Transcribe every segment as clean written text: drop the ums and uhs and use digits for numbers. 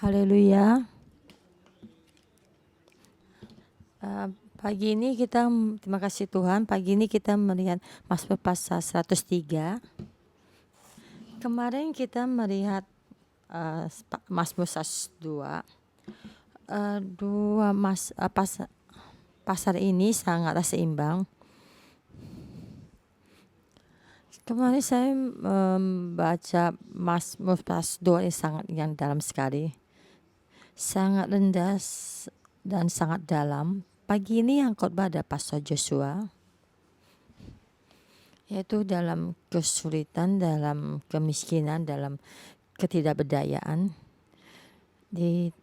Haleluya. Pagi ini kita, terima kasih Tuhan, pagi ini kita melihat Mazmur pasal 103. Kemarin kita melihat Mazmur 102. Pasal ini sangatlah seimbang. Kemarin saya membaca Mazmur pasal 2 yang dalam sekali. Sangat rendah dan sangat dalam. Pagi ini yang khotbah ada Pastor Joshua, yaitu dalam kesulitan, dalam kemiskinan, dalam ketidakberdayaan. Di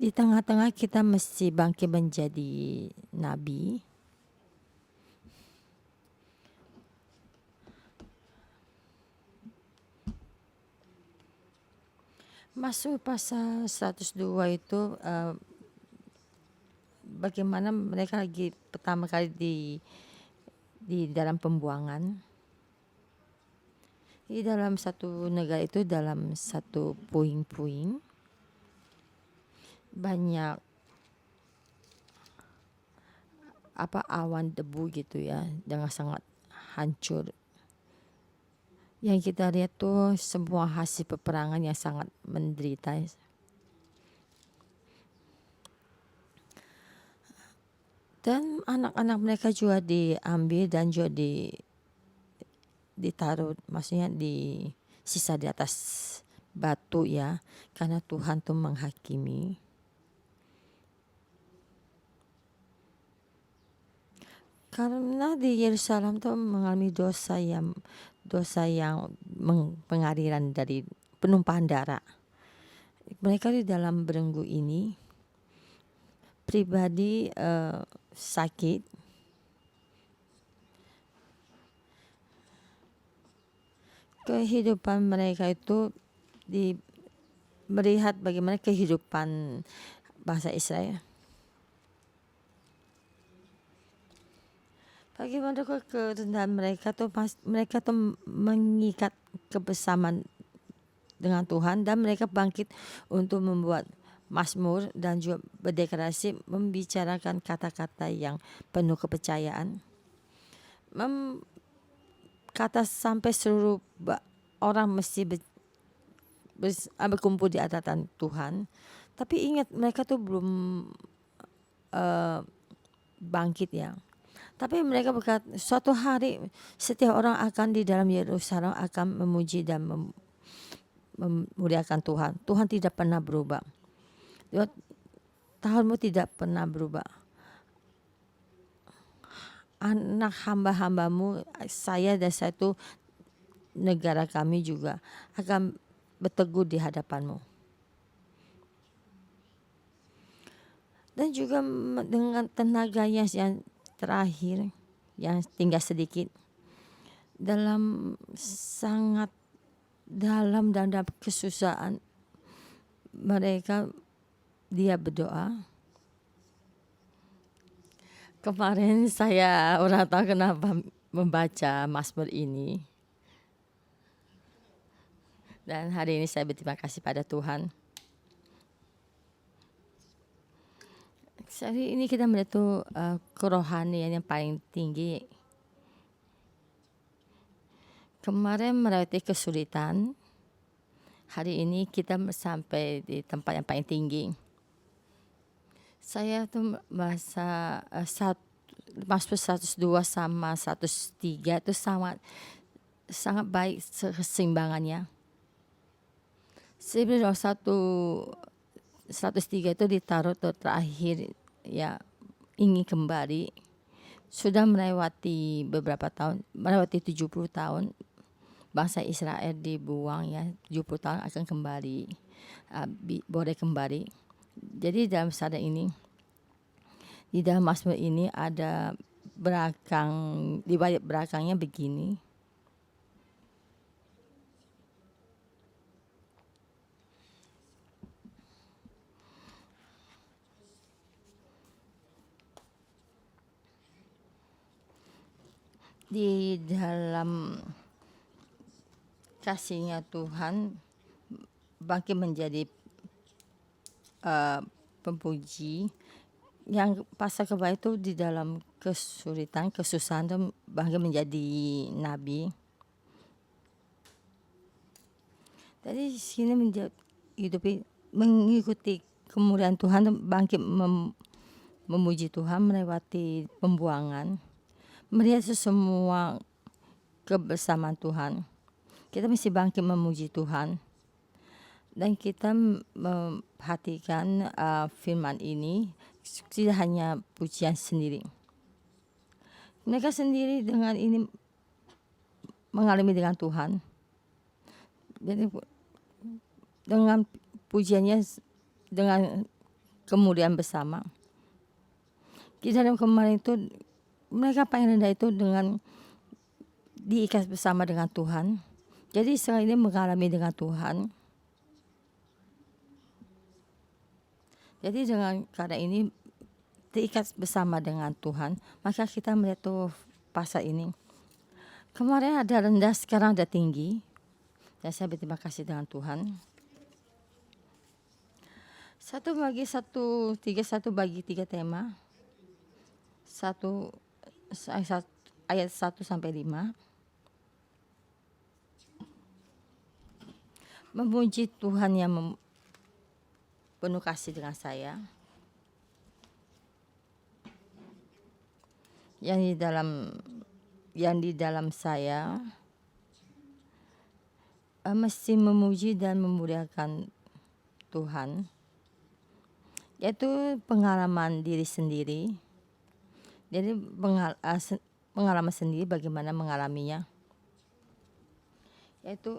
tengah-tengah kita mesti bangkit menjadi nabi. Masuk pasal 102 itu bagaimana mereka lagi pertama kali di dalam pembuangan. Di dalam satu negara itu, dalam satu puing-puing, banyak awan debu gitu ya, dengan sangat hancur. Yang kita lihat tuh semua hasil peperangan yang sangat menderita. Dan anak-anak mereka juga diambil dan juga ditaruh, maksudnya di sisa di atas batu ya, karena Tuhan tuh menghakimi. Karena di Yerusalem tuh mengalami dosa yang pengadilan dari penumpahan darah. Mereka di dalam belenggu ini pribadi sakit, kehidupan mereka itu melihat bagaimana kehidupan bangsa Israel. Bagaimana kerendahan mereka tuh mengikat kebersamaan dengan Tuhan, dan mereka bangkit untuk membuat mazmur dan juga berdeklarasi, membicarakan kata-kata yang penuh kepercayaan. Kata sampai seluruh orang mesti berkumpul di hadapan Tuhan. Tapi ingat, mereka tuh belum bangkit ya. Tapi mereka berkata, suatu hari setiap orang akan di dalam Yerusalem akan memuji dan memuliakan Tuhan. Tuhan tidak pernah berubah. Tahunmu tidak pernah berubah. Anak hamba-hambamu, saya dan satu negara kami juga akan berteguh di hadapanmu. Dan juga dengan tenaganya yang terakhir, yang tinggal sedikit, dalam sangat dalam dan dalam kesusahan mereka, dia berdoa. Kemarin saya orang tahu kenapa membaca Mazmur ini, dan hari ini saya berterima kasih pada Tuhan. Hari ini kita melihat tuh kerohanian yang paling tinggi. Kemarin melewati kesulitan, hari ini kita sampai di tempat yang paling tinggi. Saya tuh masa Mazmur 102 sama 103 itu sangat baik keseimbangannya. Sebelum 103 itu ditaruh terakhir ya, ingin kembali. Sudah melewati beberapa tahun, melewati 70 tahun bangsa Israel dibuang ya, 70 tahun akan kembali, boleh kembali. Jadi dalam saat ini, di dalam Mazmur ini ada di balik belakangnya begini. Di dalam kasihnya Tuhan bangkit menjadi pemuji. Yang pasca kebal itu di dalam kesulitan, kesusahan dan bangkit menjadi nabi. Jadi sini hidupi mengikuti kemuliaan Tuhan dan bangkit memuji Tuhan melewati pembuangan, melihat semua kebersamaan Tuhan. Kita mesti bangkit memuji Tuhan. Dan kita memperhatikan firman ini tidak hanya pujian sendiri. Mereka sendiri dengan ini mengalami dengan Tuhan. Jadi dengan pujiannya, dengan kemuliaan bersama. Di dalam kemarin itu mereka paling rendah itu dengan diikat bersama dengan Tuhan. Jadi sekarang ini mengalami dengan Tuhan. Jadi dengan keadaan ini diikat bersama dengan Tuhan, maka kita melihat tuh pasal ini. Kemarin ada rendah, sekarang ada tinggi. Dan saya berterima kasih dengan Tuhan. 1 bagi 1, 1 bagi 3 tema. 1 ayat 1 sampai 5. Memuji Tuhan yang penuh kasih dengan saya. Yang di dalam saya mesti memuji dan memuliakan Tuhan. Yaitu pengalaman diri sendiri. Jadi pengalaman sendiri bagaimana mengalaminya. Yaitu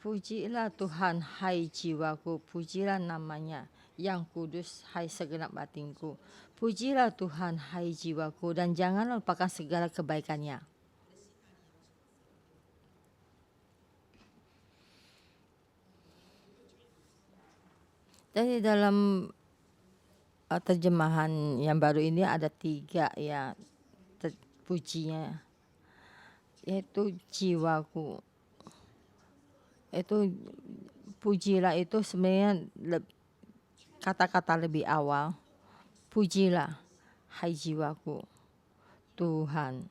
pujilah Tuhan hai jiwaku, pujilah namanya yang kudus hai segenap batinku. Pujilah Tuhan hai jiwaku dan janganlah lupakan segala kebaikannya. Jadi dalam terjemahan yang baru ini ada 3 ya pujinya, yaitu jiwaku. Itu pujilah itu sebenarnya kata-kata lebih awal. Pujilah hai jiwaku Tuhan.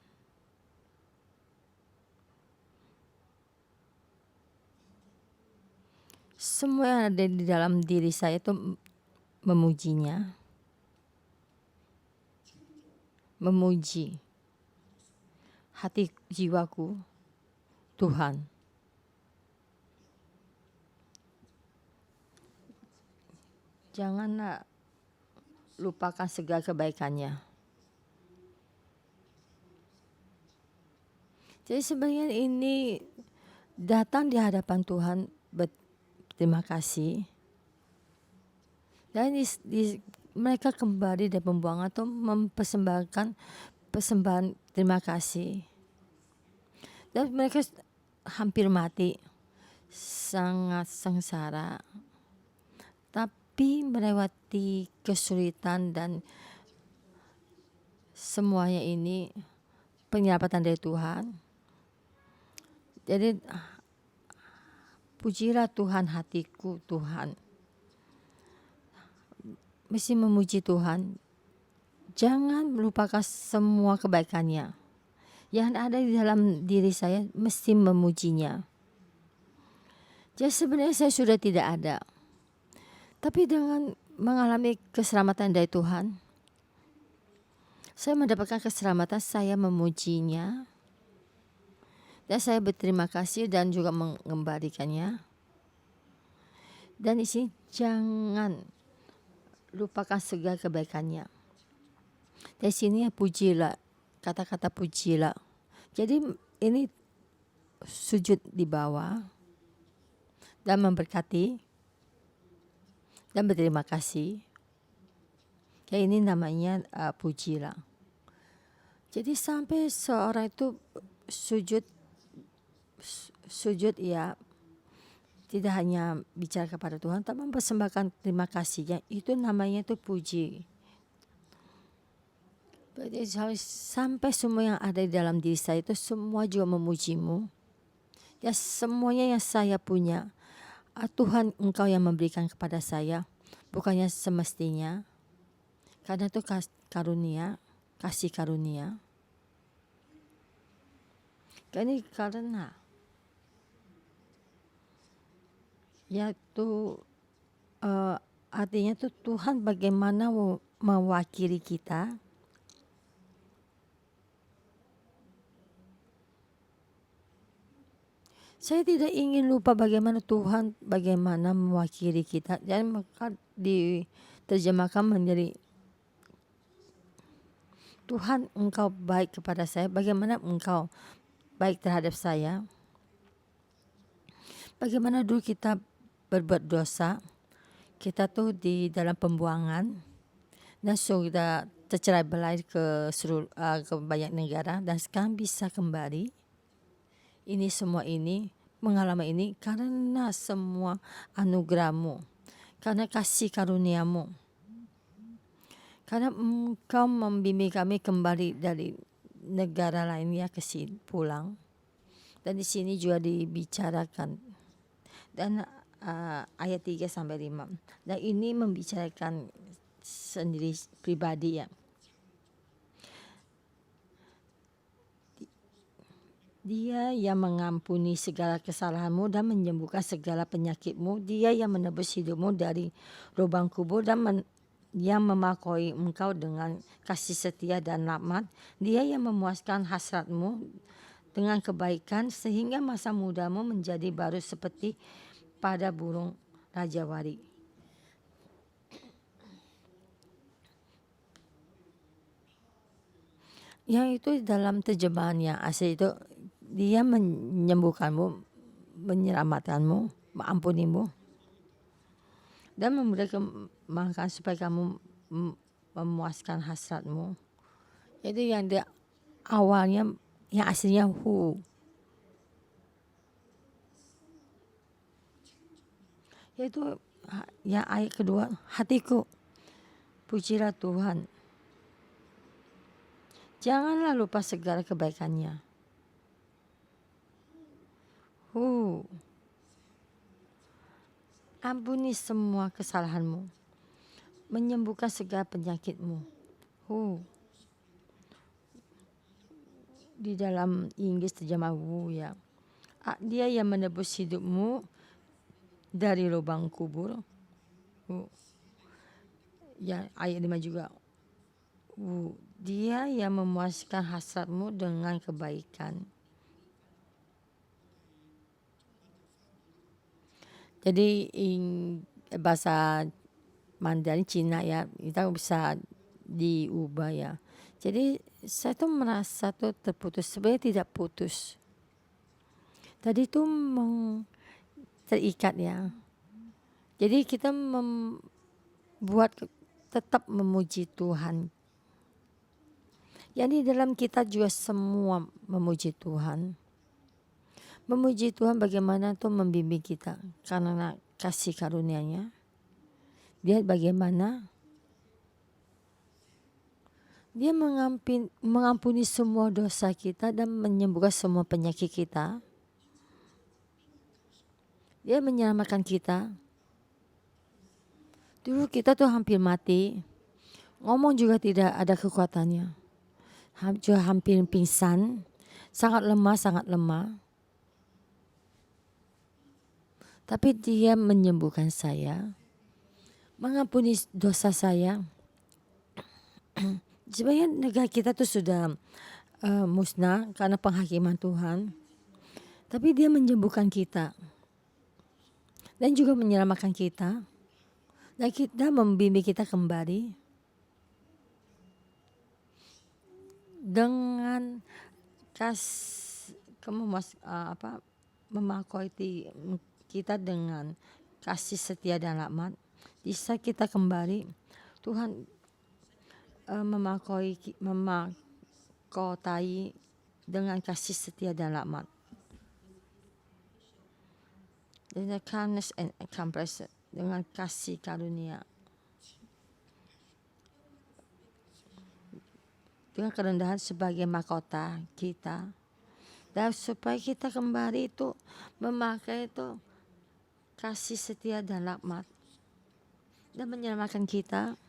Semua yang ada di dalam diri saya itu memujinya. Memuji hati jiwaku Tuhan. Janganlah lupakan segala kebaikannya. Jadi sebenarnya ini datang di hadapan Tuhan berterima kasih. Dan mereka kembali dari pembuangan atau mempersembahkan persembahan terima kasih. Dan mereka hampir mati, sangat sengsara. Tapi melewati kesulitan dan semuanya ini penyelamatan dari Tuhan. Jadi pujilah Tuhan hatiku Tuhan. Mesti memuji Tuhan. Jangan melupakan semua kebaikannya. Yang ada di dalam diri saya mesti memujinya. Jadi sebenarnya saya sudah tidak ada. Tapi dengan mengalami keselamatan dari Tuhan, saya mendapatkan keselamatan, saya memujinya. Dan saya berterima kasih dan juga mengembalikannya. Dan di sini jangan lupakan segala kebaikannya. Dari sini ya pujilah, kata-kata pujilah. Jadi ini sujud di bawah dan memberkati dan berterima kasih. Ya ini namanya pujilah. Jadi sampai seorang itu sujud ya, tidak hanya bicara kepada Tuhan, tapi mempersembahkan terima kasihnya. Itu namanya itu puji. Jadi sampai semua yang ada di dalam diri saya itu semua juga memujimu. Ya semuanya yang saya punya Tuhan, Engkau yang memberikan kepada saya, bukannya semestinya, karena itu kasih karunia. Karena yaitu artinya tuh Tuhan bagaimana mewakili kita. Saya tidak ingin lupa bagaimana Tuhan bagaimana mewakili kita. Dan maka diterjemahkan menjadi Tuhan, Engkau baik kepada saya. Bagaimana Engkau baik terhadap saya. Bagaimana dulu kita berbuat dosa. Kita tuh di dalam pembuangan. Dan sudah tercerai berai ke banyak negara. Dan sekarang bisa kembali. Ini semua ini, mengalami ini karena semua anugerah-Mu, karena kasih karunia-Mu. Karena Engkau membimbing kami kembali dari negara lainnya ke sini pulang. Dan di sini juga dibicarakan. Dan ayat 3 sampai 5. Dan ini membicarakan sendiri pribadi ya. Dia yang mengampuni segala kesalahanmu dan menyembuhkan segala penyakitmu. Dia yang menebus hidupmu dari lubang kubur dan yang memakoi engkau dengan kasih setia dan rahmat. Dia yang memuaskan hasratmu dengan kebaikan sehingga masa mudamu menjadi baru seperti pada burung rajawali. Yang itu dalam terjemahannya asli itu, dia menyembuhkanmu, menyelamatkanmu, mengampunimu, dan memberikan makan supaya kamu memuaskan hasratmu. Itu yang dia awalnya, yang aslinya hu. Yaitu yang ayat kedua, hatiku, pujilah Tuhan. Janganlah lupa segala kebaikannya. Ampuni semua kesalahanmu, menyembuhkan segala penyakitmu. Di dalam Inggris terjemah ya. Dia yang menebus hidupmu dari lubang kubur. Ya, ayat 5 juga. Dia yang memuaskan hasratmu dengan kebaikan. Jadi bahasa Mandarin Cina ya, kita bisa diubah ya. Jadi saya tuh merasa tuh terputus, sebenarnya tidak putus. Tadi tuh terikat ya. Jadi kita membuat tetap memuji Tuhan. Yani dalam kita juga semua memuji Tuhan. Memuji Tuhan bagaimana tuh membimbing kita karena kasih karunia-Nya. Dia bagaimana Dia mengampuni semua dosa kita dan menyembuhkan semua penyakit kita. Dia menyelamatkan kita. Dulu kita tuh hampir mati. Ngomong juga tidak ada kekuatannya. Juga hampir pingsan. Sangat lemah. Tapi Dia menyembuhkan saya. Mengampuni dosa saya. Sebenarnya negara kita tuh sudah musnah karena penghakiman Tuhan. Tapi Dia menyembuhkan kita. Dan juga menyelamatkan kita. Dan kita membimbing kita kembali. Dengan memakoi kita dengan kasih setia dan rahmat. Bisa kita kembali. Tuhan memakotai dengan kasih setia dan rahmat. Dengan kindness and compassion, dengan kasih karunia. Dengan kerendahan sebagai mahkota kita. Dan supaya kita kembali itu memakai itu kasih setia dan rahmat, dan menyelamatkan kita,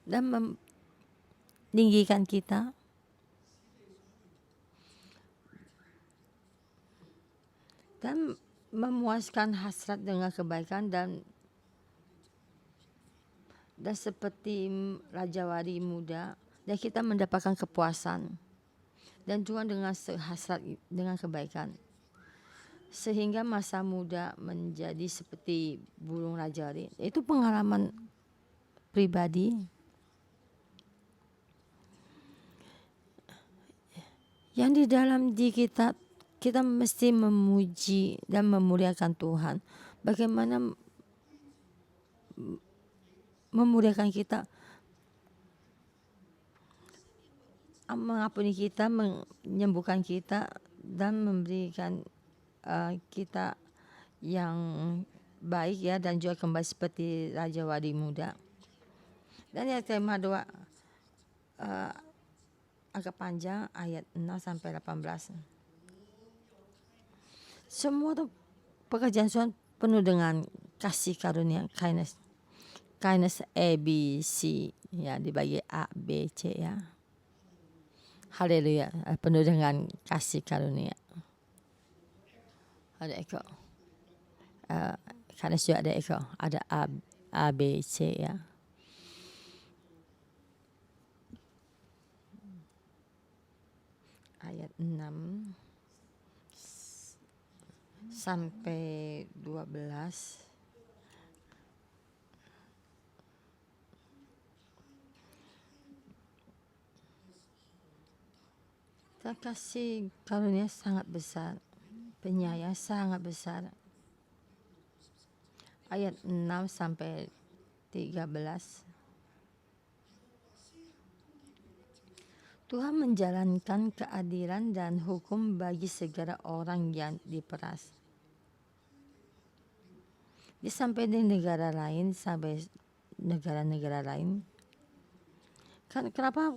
dan meninggikan kita, dan memuaskan hasrat dengan kebaikan, dan seperti Raja Wali muda, dan kita mendapatkan kepuasan dan Tuhan dengan hasrat dengan kebaikan, sehingga masa muda menjadi seperti burung Raja Wali. Itu pengalaman pribadi. Yang di dalam diri kita mesti memuji dan memuliakan Tuhan. Bagaimana memuliakan kita, mengampuni kita, menyembuhkan kita, dan memberikan kita yang baik ya, dan juga kembali seperti Raja Wali muda. Dan yang tema 2 agak panjang, ayat 6 sampai 18. Semua tuh pekerjaan Tuhan penuh dengan kasih karunia, kindness A, B, C ya, dibagi A, B, C ya. Haleluya, penuh dengan kasih karunia. Ada eko. Kindness juga ada eko, ada A, B, C ya. Ayat 6 sampai 12. Kasih karunia sangat besar, penyayang sangat besar. Ayat 6 sampai 13. Tuhan menjalankan keadilan dan hukum bagi segala orang yang diperas. Dia sampai di negara lain, sampai negara-negara lain.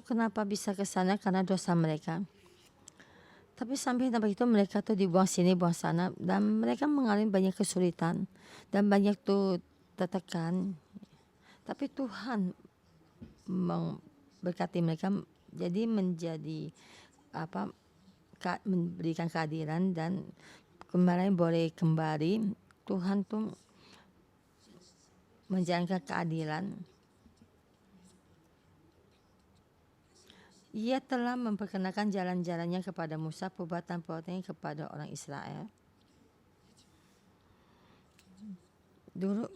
Kenapa bisa ke sana? Karena dosa mereka. Tapi sampai itu mereka tuh dibuang sini, buang sana, dan mereka mengalami banyak kesulitan dan banyak tuh tertekan. Tapi Tuhan memberkati mereka, jadi menjadi memberikan keadilan, dan kemarin boleh kembali. Tuhan tuh menjalankan keadilan. Ia telah memperkenalkan jalan-jalannya kepada Musa, perbuatan-perbuatannya kepada orang Israel. Dulu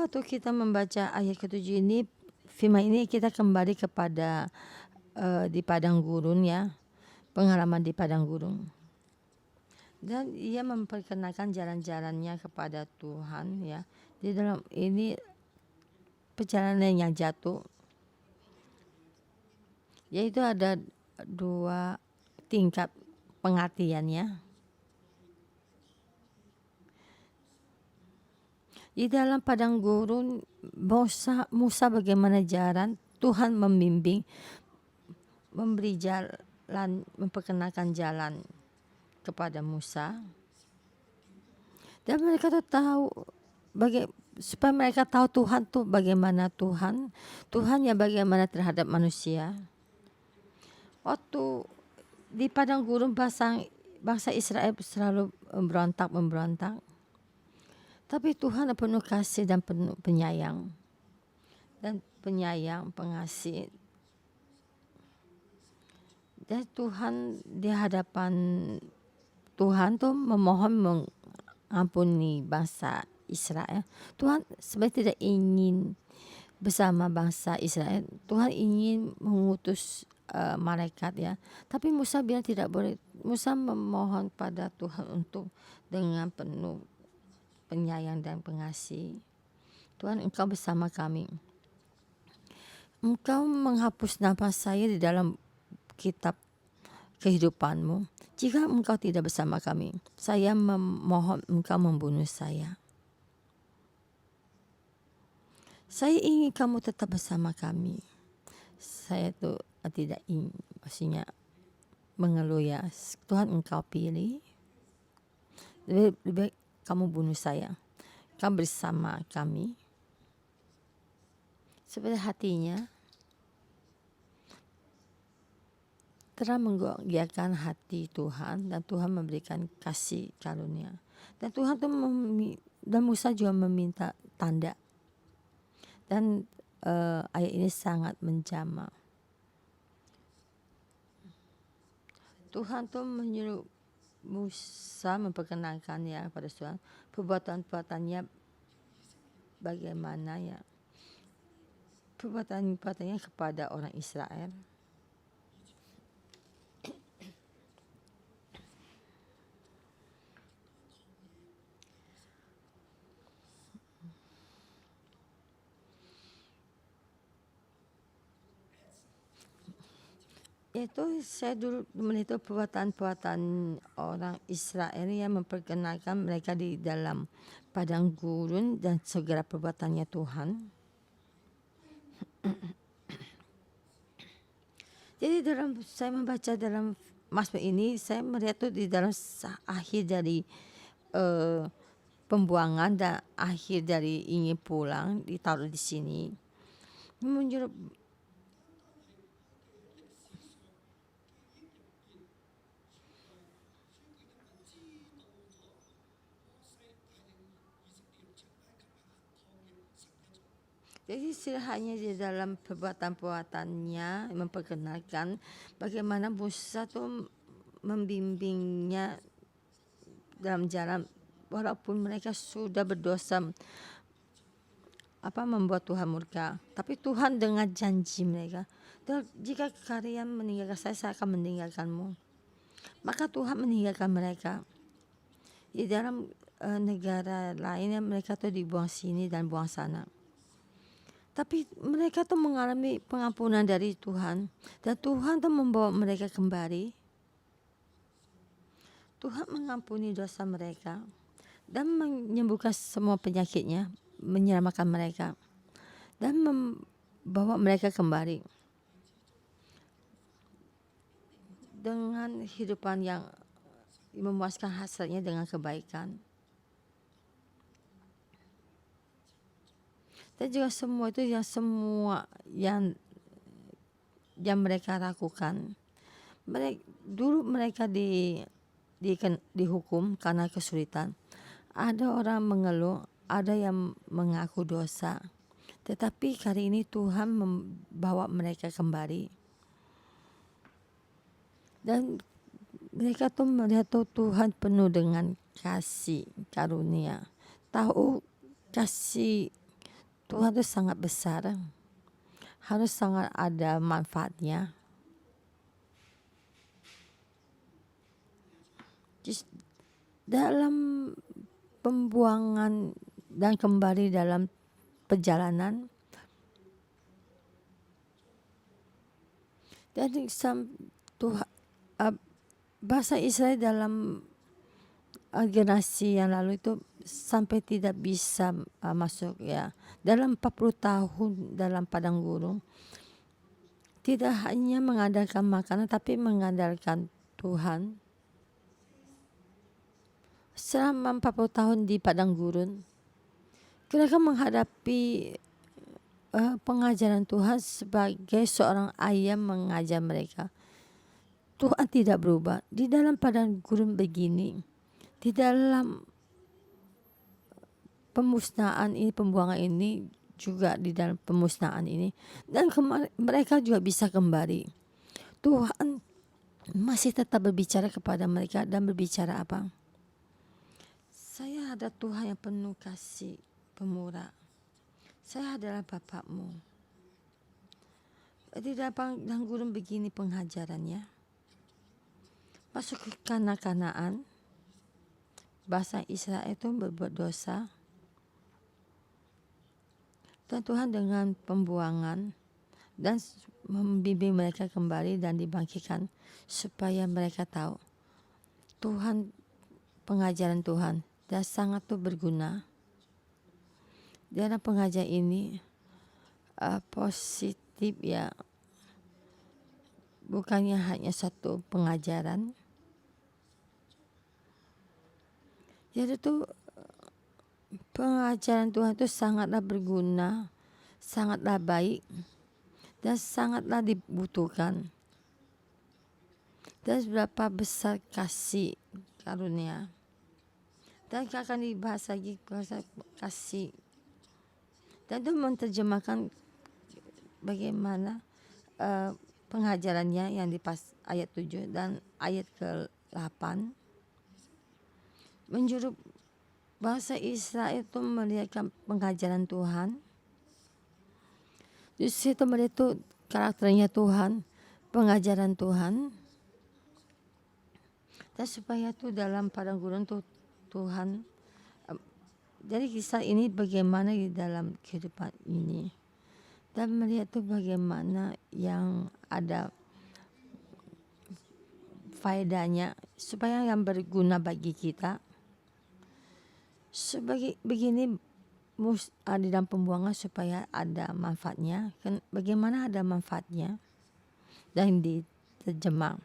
waktu kita membaca ayat ke-7 ini, firman ini, kita kembali kepada di padang gurun ya, pengalaman di padang gurun. Dan ia memperkenalkan jalan-jalannya kepada Tuhan ya. Di dalam ini perjalanan yang jatuh, yaitu ada 2 tingkat pengertiannya. Di dalam padang gurun, Musa bagaimana jalan, Tuhan membimbing, memberi jalan, memperkenalkan jalan kepada Musa. Dan mereka tuh tahu, supaya mereka tahu Tuhan tuh bagaimana, Tuhan yang bagaimana terhadap manusia. Waktu di padang gurun, bangsa Israel selalu memberontak. Tapi Tuhan penuh kasih dan penuh penyayang. Dan pengasih. Dan Tuhan di hadapan Tuhan tuh memohon mengampuni bangsa Israel. Tuhan sebenarnya tidak ingin bersama bangsa Israel. Tuhan ingin mengutus malaikat ya. Tapi Musa bilang tidak boleh. Musa memohon pada Tuhan untuk dengan penuh penyayang dan pengasih. Tuhan, Engkau bersama kami. Engkau menghapus nama saya di dalam kitab kehidupan-Mu. Jika Engkau tidak bersama kami, saya memohon Engkau membunuh saya. Saya ingin kamu tetap bersama kami. Saya tuh tidak ingin, maksudnya mengeluh ya, Tuhan engkau pilih, lebih baik kamu bunuh saya, kamu bersama kami. Seperti hatinya telah menggoyahkan hati Tuhan, dan Tuhan memberikan kasih karunia. Dan Tuhan tuh dan Musa juga meminta tanda. Dan ayat ini sangat menjama. Tuhan tuh menyuruh Musa memperkenalkan ya pada Tuhan perbuatan-perbuatannya bagaimana ya. Perbuatan-perbuatannya kepada orang Israel. Itu saya dulu melihat perbuatan-perbuatan orang Israel yang memperkenalkan mereka di dalam padang gurun dan segala perbuatannya Tuhan. Jadi saya membaca dalam Mazmur ini, saya melihat tuh di dalam akhir dari pembuangan dan akhir dari ingin pulang ditaruh di sini. Menurut jadi hanya di dalam perbuatan-perbuatannya memperkenalkan bagaimana Musa tuh membimbingnya dalam jalan, walaupun mereka sudah berdosa membuat Tuhan murka, tapi Tuhan dengan janji mereka, jika kalian meninggalkan saya akan meninggalkanmu. Maka Tuhan meninggalkan mereka di dalam negara lainnya. Mereka tuh dibuang sini dan buang sana. Tapi mereka tuh mengalami pengampunan dari Tuhan. Dan Tuhan tuh membawa mereka kembali. Tuhan mengampuni dosa mereka. Dan menyembuhkan semua penyakitnya. Menyelamatkan mereka. Dan membawa mereka kembali. Dengan kehidupan yang memuaskan hasilnya dengan kebaikan. Dan juga semua itu yang mereka lakukan. Dulu mereka dihukum karena kesulitan. Ada orang mengeluh, ada yang mengaku dosa. Tetapi kali ini Tuhan membawa mereka kembali. Dan mereka tuh melihat Tuhan penuh dengan kasih karunia. Tahu kasih Tuhan itu sangat besar, harus sangat ada manfaatnya. Dalam pembuangan dan kembali dalam perjalanan, jadi bahasa Israel dalam generasi yang lalu itu sampai tidak bisa masuk ya. Dalam 40 tahun dalam padang gurun, tidak hanya mengandalkan makanan tapi mengandalkan Tuhan. Selama 40 tahun di padang gurun, mereka menghadapi pengajaran Tuhan sebagai seorang ayah mengajar mereka. Tuhan tidak berubah. Di dalam padang gurun begini, di dalam pemusnahan ini, pembuangan ini, juga di dalam pemusnahan ini, dan mereka juga bisa kembali. Tuhan masih tetap berbicara kepada mereka dan berbicara apa? Saya ada Tuhan yang penuh kasih, pemurah. Saya adalah Bapakmu. Di dalam gurun begini pengajarannya. Masuk ke Kanaan, bangsa Israel itu berbuat dosa. Dan Tuhan dengan pembuangan dan membimbing mereka kembali dan dibangkitkan supaya mereka tahu Tuhan, pengajaran Tuhan dan sangat tuh berguna. Dalam pengajaran ini positif ya, bukannya hanya satu pengajaran. Jadi tuh pengajaran Tuhan itu sangatlah berguna, sangatlah baik, dan sangatlah dibutuhkan. Dan seberapa besar kasih karunia. Dan akan dibahas lagi kasih. Dan itu menerjemahkan bagaimana pengajarannya yang di pas ayat 7 dan ayat ke-8 menjuru bangsa Israel itu melihat pengajaran Tuhan. Di situ melihat itu karakternya Tuhan, pengajaran Tuhan. Dan supaya tuh dalam padang gurun tuh Tuhan. Jadi kisah ini bagaimana di dalam kehidupan ini. Dan melihat tuh bagaimana yang ada faedahnya supaya yang berguna bagi kita. Sebagai begini di dalam pembuangan supaya ada manfaatnya. Bagaimana ada manfaatnya dan diterjemah.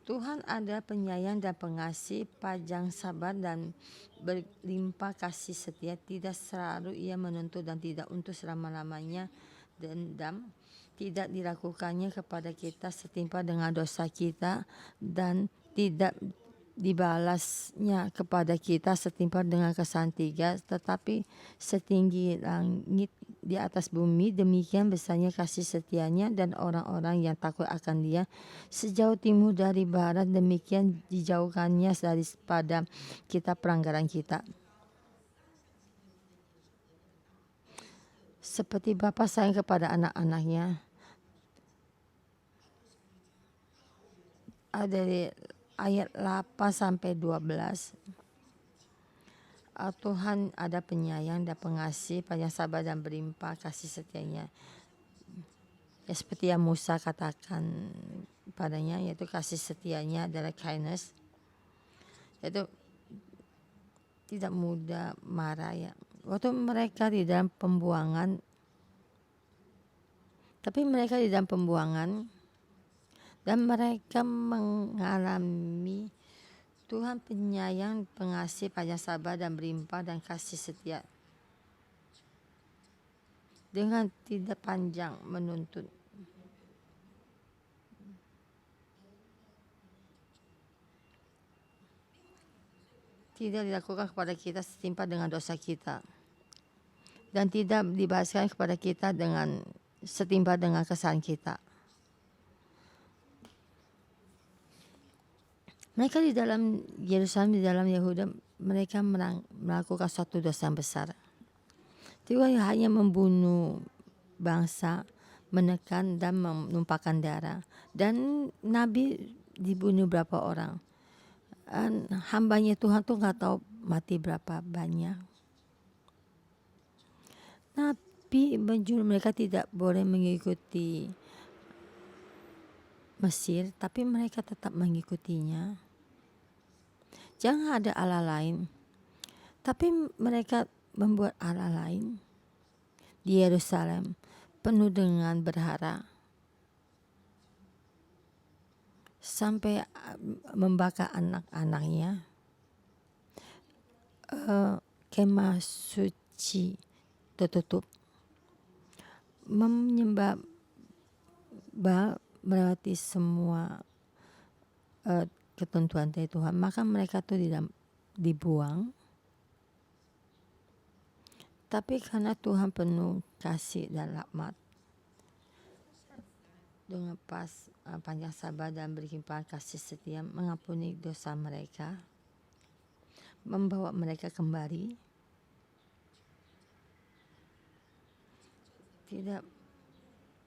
Tuhan ada penyayang dan pengasih, panjang sabar dan berlimpah kasih setia, tidak selalu ia menuntut dan tidak untuk selama-lamanya dendam, tidak dilakukannya kepada kita setimpal dengan dosa kita dan tidak dibalasnya kepada kita setimpal dengan kesalahan tiga, tetapi setinggi langit di atas bumi, demikian besarnya kasih setianya dan orang-orang yang takut akan Dia. Sejauh timur dari barat, demikian dijauhkannya daripada kita pelanggaran kita. Seperti Bapa sayang kepada anak-anaknya. Dari ayat 8 sampai 12. Tuhan ada penyayang dan pengasih, panjang sabar dan berlimpah kasih setianya. Ya, seperti yang Musa katakan padanya, yaitu kasih setianya adalah kindness. Yaitu tidak mudah marah ya. Waktu mereka di dalam pembuangan, dan mereka mengalami Tuhan penyayang, pengasih, panjang sabar dan berlimpah dan kasih setia. Dengan tidak panjang menuntut. Tidak dilakukan kepada kita setimpal dengan dosa kita. Dan tidak dibalaskan kepada kita dengan setimpal dengan kesalahan kita. Mereka di dalam Yerusalem, di dalam Yehuda, mereka melakukan suatu dosa yang besar. Tuhan hanya membunuh bangsa, menekan dan menumpahkan darah. Dan Nabi dibunuh berapa orang. Dan hambanya Tuhan tuh nggak tahu mati berapa banyak. Nabi menjuru mereka tidak boleh mengikuti Mesir, tapi mereka tetap mengikutinya. Jangan ada Allah lain. Tapi mereka membuat Allah lain di Yerusalem, penuh dengan berhala. Sampai membakar anak-anaknya. Kemah suci tertutup. Menyembah melewati semua ketentuan dari Tuhan, maka mereka itu dibuang. Tapi karena Tuhan penuh kasih dan rahmat, dengan panjang sabar dan berlimpah kasih setia, mengampuni dosa mereka, membawa mereka kembali, tidak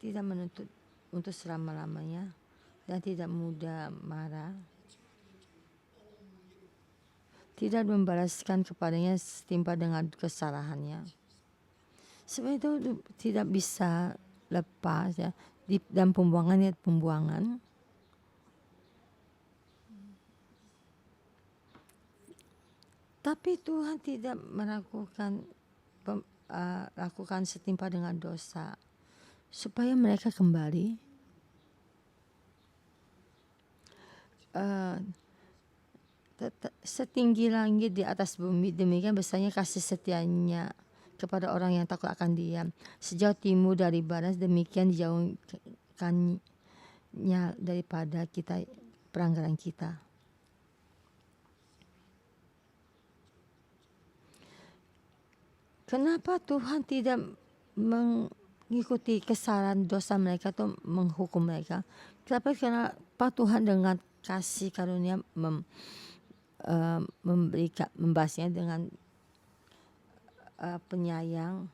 menuntut untuk selama-lamanya, dan tidak mudah marah, tidak membalaskan kepadanya setimpal dengan kesalahannya. Sebenarnya itu tidak bisa lepas ya, di dalam pembuangan. Tapi Tuhan tidak melakukan lakukan setimpal dengan dosa supaya mereka kembali setinggi langit di atas bumi, demikian besarnya kasih setianya kepada orang yang takut akan Dia. Sejauh timur dari barat, demikian dijauhkannya daripada kita pelanggaran kita. Kenapa Tuhan tidak mengikuti kesalahan dosa mereka atau menghukum mereka? Kenapa Tuhan dengan kasih karunia membahasnya dengan penyayang,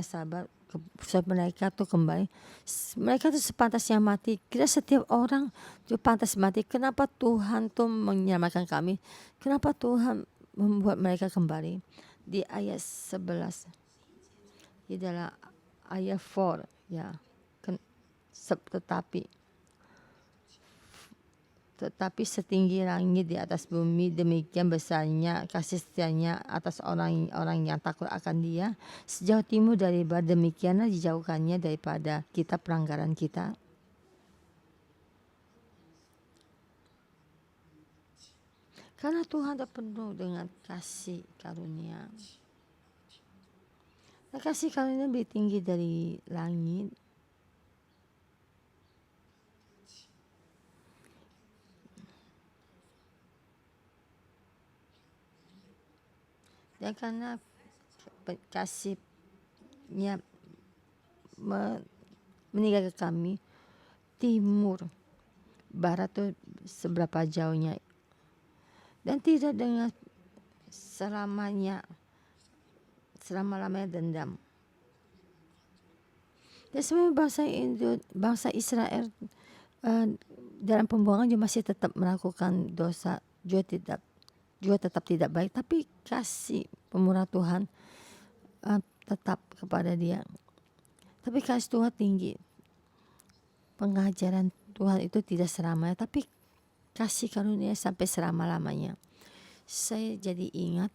sabar, supaya mereka tuh kembali. Mereka tuh sepantasnya mati. Kita setiap orang tuh pantas mati. Kenapa Tuhan tuh menyelamatkan kami? Kenapa Tuhan membuat mereka kembali? Di ayat 11, di dalam ayat 4 ya, tetapi setinggi langit di atas bumi, demikian besarnya kasih setianya atas orang-orang yang takut akan Dia. Sejauh timur dari barat, demikianlah dijauhkannya daripada kita pelanggaran kita. Karena Tuhan tak penuh dengan kasih karunia. Nah, kasih karunia lebih tinggi dari langit. Dan karena kasihnya meninggalkan kami, timur, barat itu seberapa jauhnya. Dan tidak dengan selama-lamanya dendam. Dan sebenarnya bangsa Israel dalam pembuangan juga masih tetap melakukan dosa, juga tetap tidak baik, tapi kasih pemurah Tuhan tetap kepada dia. Tapi kasih Tuhan tinggi. Pengajaran Tuhan itu tidak selamanya, tapi kasih karunia sampai selama-lamanya. Saya jadi ingat,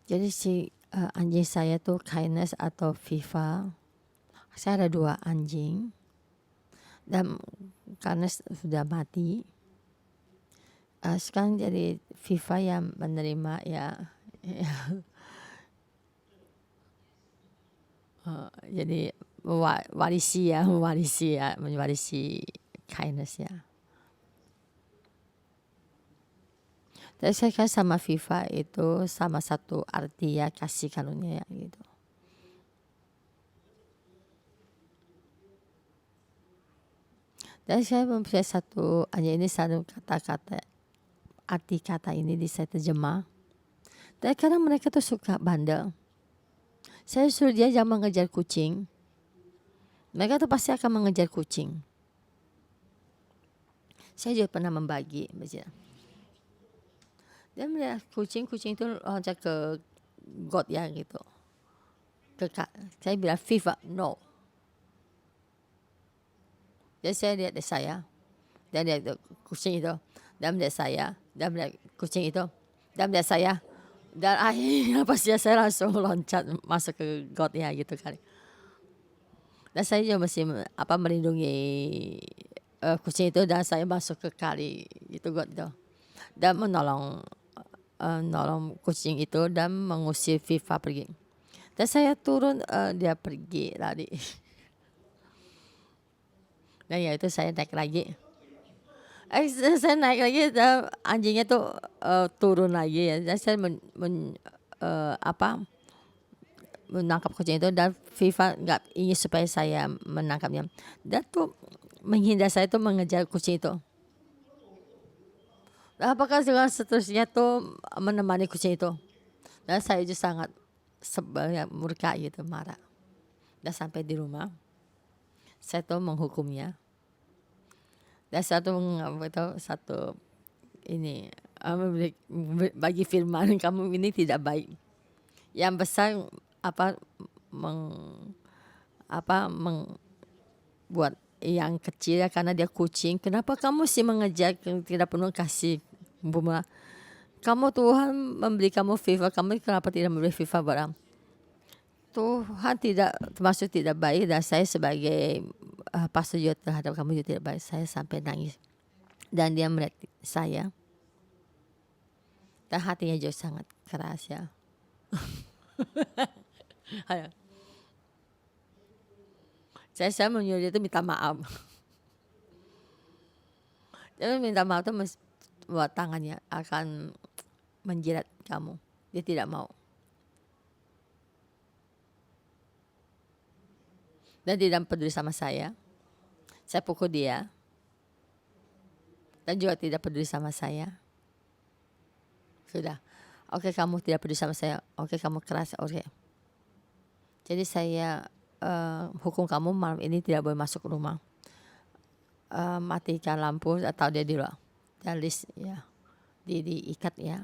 jadi si anjing saya tuh Kindness atau Viva. Saya ada 2 anjing, dan Kindness sudah mati. Sekarang jadi Viva yang menerima jadi mewarisi Kindness ya. Dan saya kira sama Viva itu sama satu arti ya, kasih karunia ya, gitu. Dan saya mempunyai satu kata-kata, arti kata ini saya terjemah. Dan kadang mereka tuh suka bandel. Saya suruh dia jangan mengejar kucing, mereka tuh pasti akan mengejar kucing. Saya juga pernah membagi, dan melihat kucing itu loncat ke got ya gitu. Saya bilang Viva, no. Jadi saya lihat saya, dan lihat kucing itu, dan melihat saya, dan melihat kucing itu, dan melihat saya, dan akhirnya pasti saya langsung loncat masuk ke got ya gitu kali. Dan saya juga mesti melindungi kucing itu, dan saya masuk ke kali gitu got itu, dan menolong kucing itu dan mengusir Viva pergi. Dan saya turun, dia pergi lari. Dan ya itu saya naik lagi. Saya naik lagi, dan anjingnya tuh turun lagi ya. Dan saya menangkap kucing itu, dan Viva nggak ingin supaya saya menangkapnya. Dan tuh menghindar saya tuh mengejar kucing itu. Dan apakah dengan seterusnya tuh menemani kucing itu. Dan saya juga sangat sebel ya, murka gitu, marah. Dan sampai di rumah, saya tuh menghukumnya. Dan satu ini bagi firman, kamu ini tidak baik. Yang besar buat yang kecil ya, karena dia kucing. Kenapa kamu sih mengejar tidak penuh kasih bunga? Kamu Tuhan memberi kamu Viva, kamu kenapa tidak memberi Viva barang? Tuhan tidak termasuk tidak baik, dan saya sebagai pastor juga terhadap kamu juga tidak baik. Saya sampai nangis dan dia melihat saya dan hatinya juga sangat keras ya. Saya menyuruh dia itu minta maaf. Dia minta maaf itu buat tangannya akan menjilat kamu. Dia tidak mau. Dan dia tidak peduli sama saya. Saya pukul dia. Dan juga tidak peduli sama saya. Sudah. Oke, kamu tidak peduli sama saya. Oke, kamu keras. Oke. Jadi saya hukum kamu malam ini tidak boleh masuk rumah. Matikan lampu atau dia di luar. Dan list ya. Diikat ya.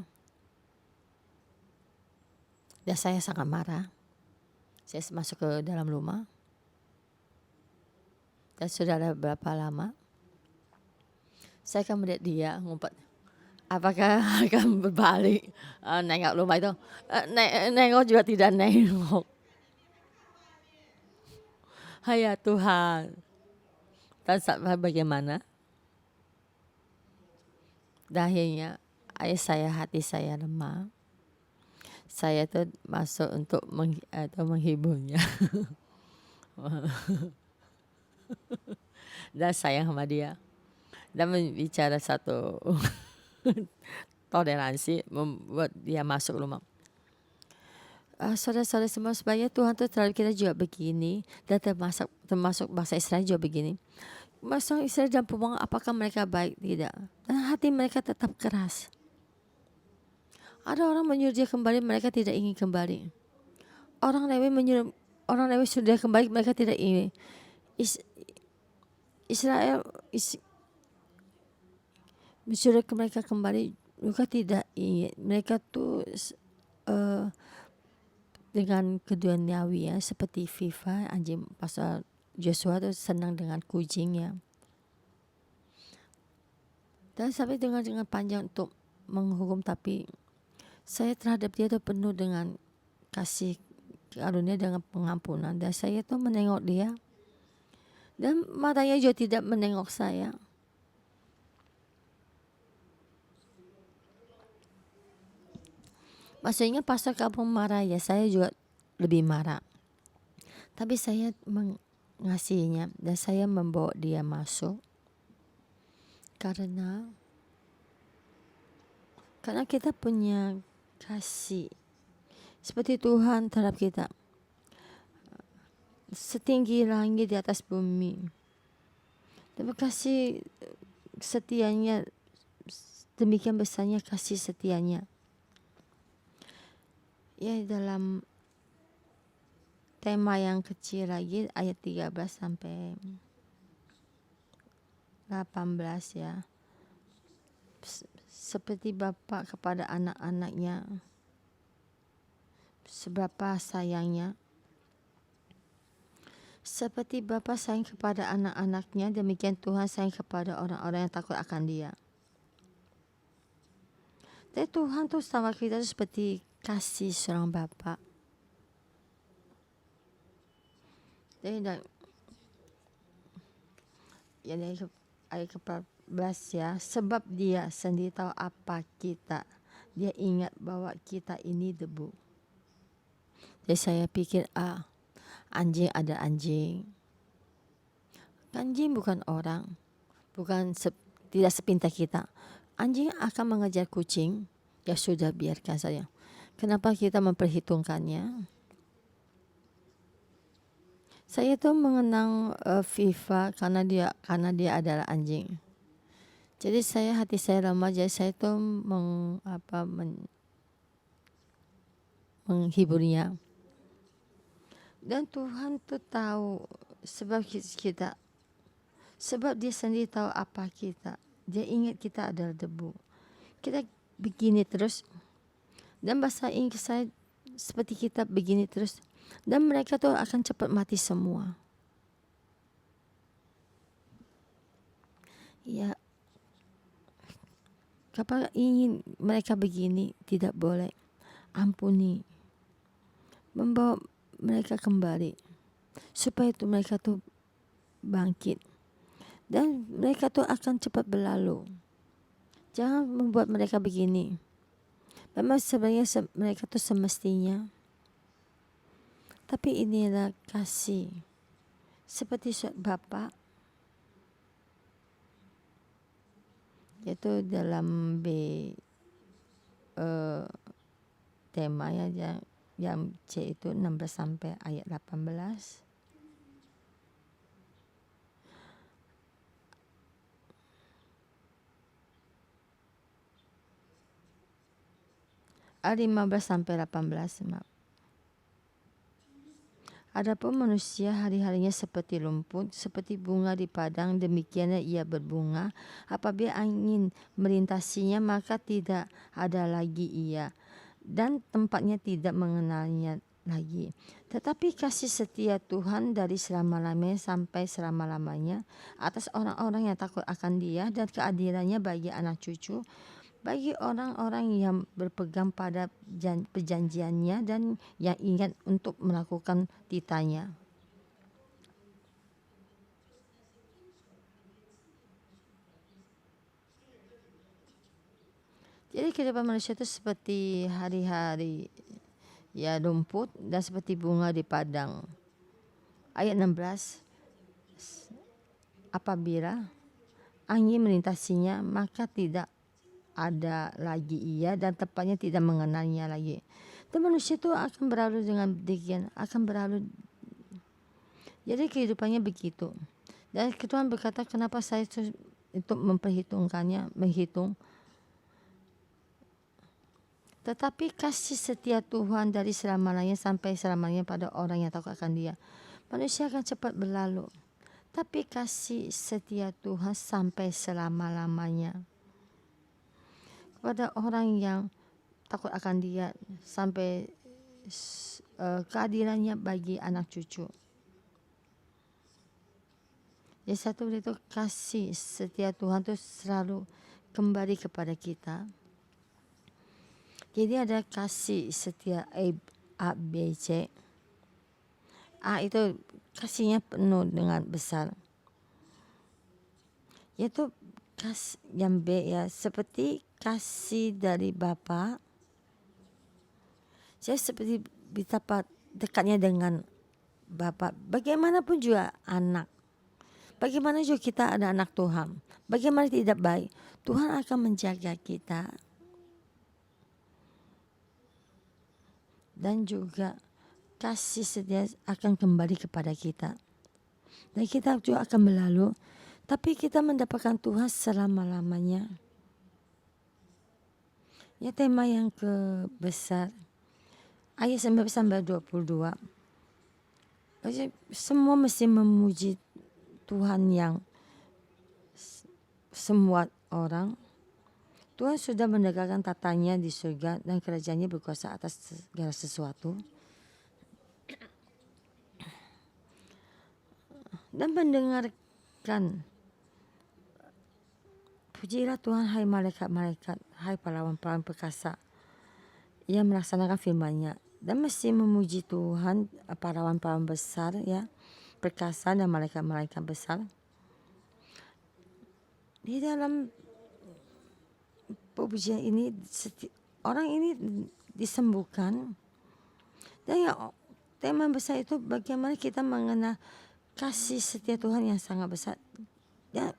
Dan saya sangat marah. Saya masuk ke dalam rumah. Dan sudah ada berapa lama saya akan melihat dia ngumpet. Apakah akan berbalik nengok rumah itu? Nengok juga tidak nengok. Hai ya Tuhan. Dan bagaimana? Dan akhirnya hati saya lemah. Saya tuh masuk untuk menghiburnya. Dan sayang sama dia. Dan bicara satu toleransi membuat dia masuk rumah. Saudara-saudara semua, sebenarnya Tuhan tuh terhadap kita juga begini, dan termasuk bangsa Israel juga begini. Bangsa Israel dan pembuang, apakah mereka baik? Tidak. Dan hati mereka tetap keras. Ada orang menyuruh dia kembali, mereka tidak ingin kembali. Orang Lewi sudah kembali, mereka tidak ingin. Israel menyuruh mereka kembali, mereka tidak ingin. Mereka tuh dengan keduniawi ya, seperti FIFA, anjing. Pasal Joshua tuh senang dengan kucingnya. Dan sampai dengan panjang untuk menghukum, tapi saya terhadap dia tuh penuh dengan kasih karunia dengan pengampunan. Dan saya tuh menengok dia, dan matanya juga tidak menengok saya. Maksudnya pastor kamu marah ya, saya juga lebih marah. Tapi saya mengasihinya dan saya membawa dia masuk. Karena kita punya kasih seperti Tuhan terhadap kita. Setinggi langit di atas bumi. Terima kasih setianya, demikian besarnya kasih setianya. Ya, dalam tema yang kecil lagi, ayat 13 sampai 18 ya. Seperti Bapa kepada anak-anaknya, seberapa sayangnya. Seperti Bapa sayang kepada anak-anaknya, demikian Tuhan sayang kepada orang-orang yang takut akan Dia. Dan Tuhan tuh sama kita seperti kasih seorang Bapa. Dari ayat ke-14 ya, sebab Dia sendiri tahu apa kita. Dia ingat bahwa kita ini debu. Jadi saya pikir anjing ada anjing. Anjing bukan orang, tidak sepintar kita. Anjing akan mengejar kucing, ya sudah biarkan saja. Kenapa kita memperhitungkannya? Saya tuh mengenang FIFA karena dia adalah anjing. Jadi hati saya lemah, jadi saya tuh menghiburnya. Dan Tuhan tuh tahu sebab Dia sendiri tahu apa kita. Dia ingat kita adalah debu. Kita begini terus. Dan bahasa Inggris saya seperti kita begini terus. Dan mereka tuh akan cepat mati semua. Ya, kapal ingin mereka begini, tidak boleh. Ampuni. mereka kembali, supaya itu mereka tuh bangkit, dan mereka tuh akan cepat berlalu. Jangan membuat mereka begini. Memang sebenarnya mereka tuh semestinya, tapi inilah kasih. Seperti Bapak, yaitu dalam tema ya, yang C itu 16 sampai ayat 18. Ayat 15 sampai 18, maaf. Adapun manusia hari-harinya seperti rumput, seperti bunga di padang, demikianlah ia berbunga. Apabila angin melintasinya, maka tidak ada lagi ia, dan tempatnya tidak mengenalnya lagi. Tetapi kasih setia Tuhan dari selama-lamanya sampai selama-lamanya atas orang-orang yang takut akan Dia, dan keadilannya bagi anak cucu, bagi orang-orang yang berpegang pada perjanjiannya dan yang ingat untuk melakukan titanya. Jadi kehidupan manusia itu seperti hari-hari ya rumput, dan seperti bunga di padang. Ayat 16, apabila angin melintasinya, maka tidak ada lagi ia, dan tempatnya tidak mengenalnya lagi. Dan manusia itu akan berlalu dengan demikian, akan berlalu. Jadi kehidupannya begitu. Dan Tuhan berkata, kenapa saya itu memperhitungkannya, menghitung. Tetapi kasih setia Tuhan dari selama-lamanya sampai selama-lamanya pada orang yang takut akan Dia. Manusia akan cepat berlalu, tapi kasih setia Tuhan sampai selama-lamanya pada orang yang takut akan Dia, sampai keadilannya bagi anak cucu. Jadi satu itu kasih setia Tuhan itu selalu kembali kepada kita. Jadi ada kasih setia A, B, C. A itu kasihnya penuh dengan besar, yaitu yang B ya, seperti kasih dari Bapa. Saya seperti betapa dekatnya dengan Bapa. Bagaimanapun juga anak, bagaimana juga kita ada anak Tuhan, bagaimana tidak baik, Tuhan akan menjaga kita. Dan juga kasih setia akan kembali kepada kita, dan kita juga akan berlalu, tapi kita mendapatkan Tuhan selama-lamanya. Ya, tema yang kebesar ayat 19 sampai 22. Semua mesti memuji Tuhan yang semua orang. Tuhan sudah menegakkan tatanya di surga, dan kerajaannya berkuasa atas segala sesuatu. Dan mendengarkan, pujilah Tuhan hai malaikat-malaikat, hai pahlawan-pahlawan perkasa yang melaksanakan firman-Nya. Dan mesti memuji Tuhan pahlawan-pahlawan besar ya, perkasa dan malaikat-malaikat besar. Di dalam pujian ini orang ini disembuhkan. Dan yang tema besar itu bagaimana kita mengenal kasih setia Tuhan yang sangat besar. Ya,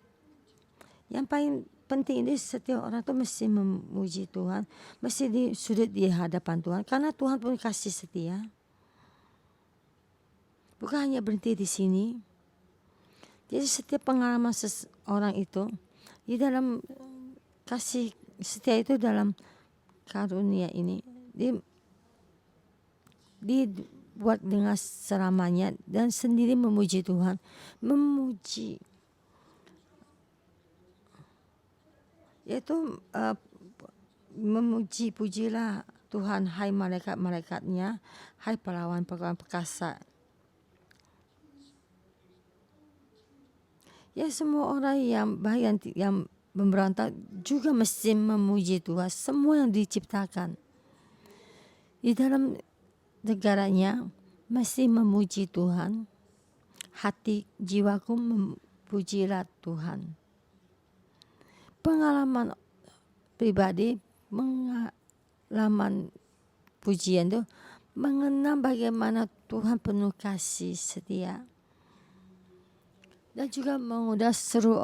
yang paling penting ini setiap orang itu mesti memuji Tuhan, mesti sudut di hadapan Tuhan, karena Tuhan pun kasih setia. Bukan hanya berhenti di sini. Jadi setiap pengalaman seseorang itu di dalam kasih setia itu, dalam karunia ini dibuat dengan selamanya, dan sendiri memuji Tuhan, memuji, yaitu memuji, pujilah Tuhan hai malaikat-malaikatnya, hai pahlawan-pahlawan perkasa. Ya, semua orang yang memberontak juga mesti memuji Tuhan. Semua yang diciptakan di dalam negaranya mesti memuji Tuhan. Hati jiwaku memujilah Tuhan. Pengalaman pribadi, pengalaman pujian itu mengenal bagaimana Tuhan penuh kasih setia. Dan juga mengundang seluruh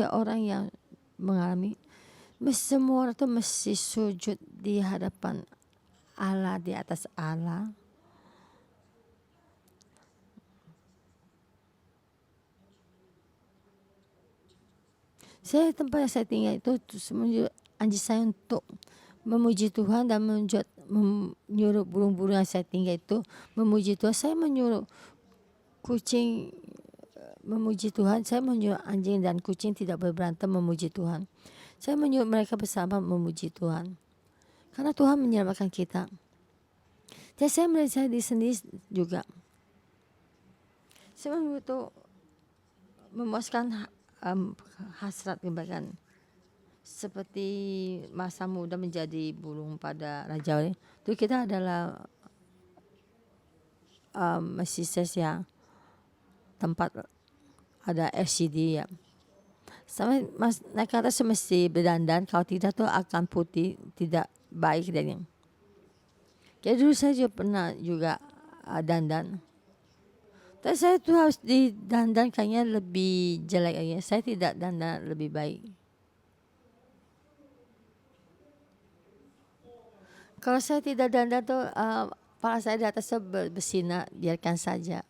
orang yang mengalami. Semua orang itu mesti sujud di hadapan Allah, di atas Allah. Tempat yang saya tinggal itu anjing saya untuk memuji Tuhan dan menyuruh burung-burung yang saya tinggal itu memuji Tuhan. Saya menyuruh kucing memuji Tuhan. Saya menyuruh anjing dan kucing tidak berantem memuji Tuhan. Saya menyuruh mereka bersama memuji Tuhan. Karena Tuhan menyelamatkan kita. Dan saya melihat di sendiri juga. Saya butuh memuaskan hasrat kebaikan. Seperti masa muda menjadi burung pada Raja Wali. Itu kita adalah masih yang tempat ada LCD ya. Sama naik ke atas mesti berdandan, kalau tidak tuh akan putih, tidak baik dari. Jadi dulu saya juga pernah dandan. Tapi saya tuh harus didandan kayaknya lebih jelek aja. Saya tidak dandan lebih baik. Kalau saya tidak dandan tuh kepala saya di atas bersinar, biarkan saja.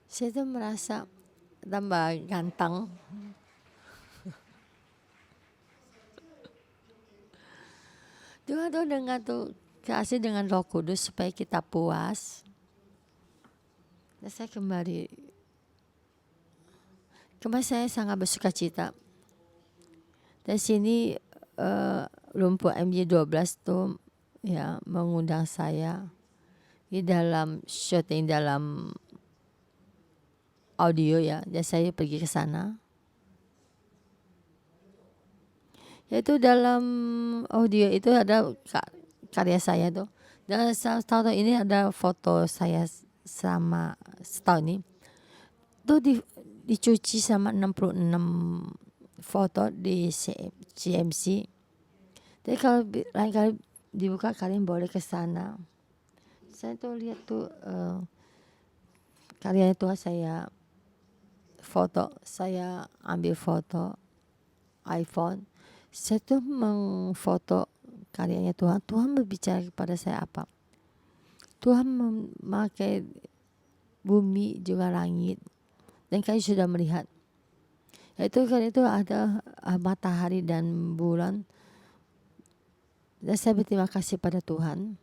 Saya tuh merasa tambah ganteng. Tuhan tuh dengan tuh kasih dengan Roh Kudus supaya kita puas. Dan saya kemarin saya sangat bersuka cita. Dari sini Lumpur MJ12 tuh ya mengundang saya di dalam syuting dalam audio ya. Dan saya pergi ke sana. Yaitu dalam audio itu ada karya saya tuh. Dan setahun ini ada foto saya sama setahun ini. Itu dicuci sama 66 foto di CMC. Jadi kalau lain kali dibuka kalian boleh ke sana. Saya tuh lihat tuh karya itu saya foto, saya ambil foto iPhone. Saya tuh mengfoto karyanya Tuhan. Tuhan berbicara kepada saya apa? Tuhan memakai bumi juga langit. Dan kalian sudah melihat. Itu kan itu ada matahari dan bulan. Dan saya berterima kasih pada Tuhan.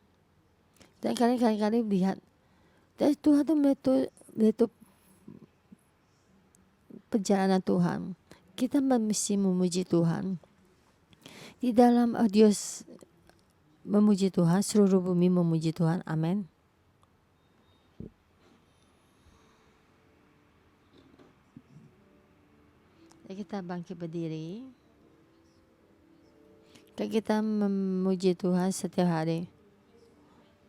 Dan kalian lihat. Dan Tuhan tuh melihat perjalanan Tuhan. Kita mesti memuji Tuhan. Di dalam audio memuji Tuhan, seluruh bumi memuji Tuhan. Amin. Kita bangkit berdiri. Kita memuji Tuhan setiap hari.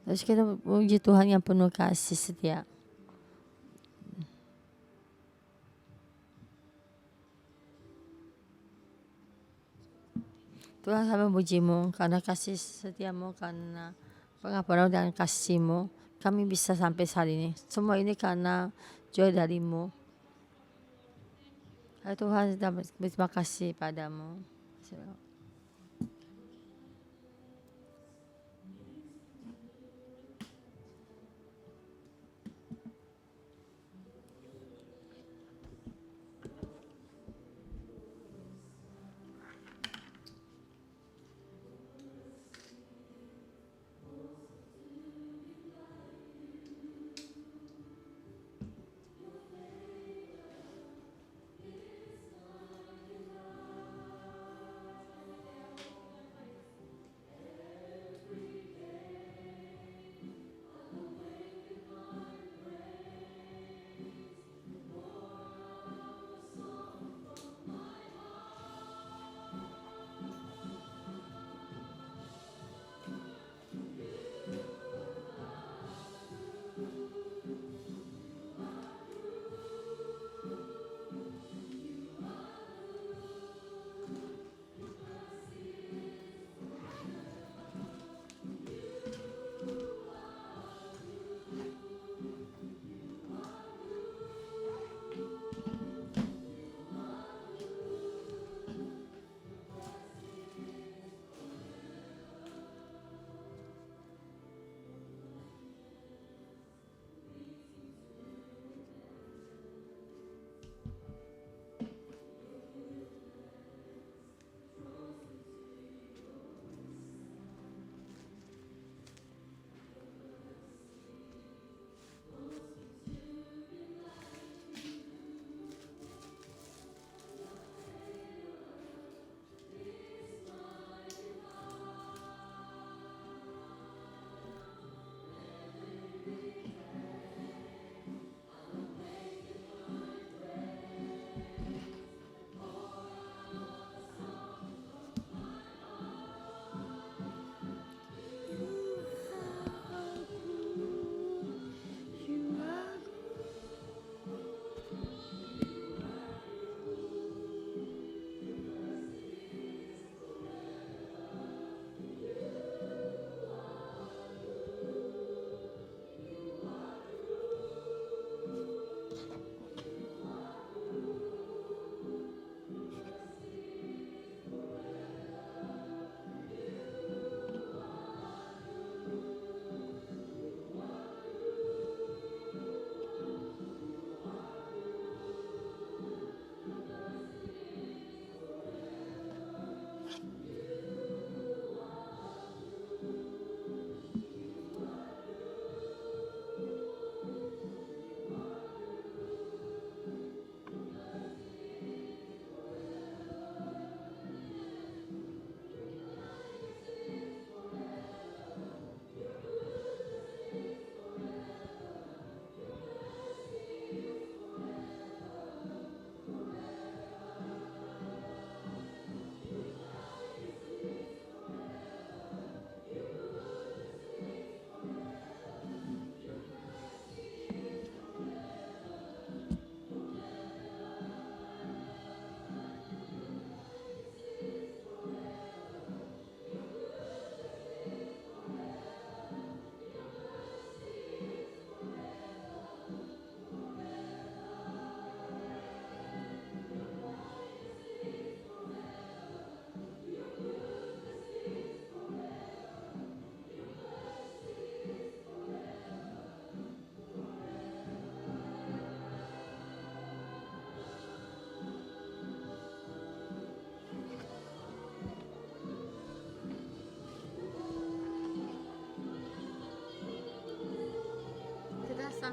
Terus kita memuji Tuhan yang penuh kasih setia. Tuhan, kami memuji-Mu karena kasih setiamu, karena pengampunan dan kasih-Mu kami bisa sampai saat ini. Semua ini karena joy dari-Mu. Tuhan, kita berterima kasih padamu.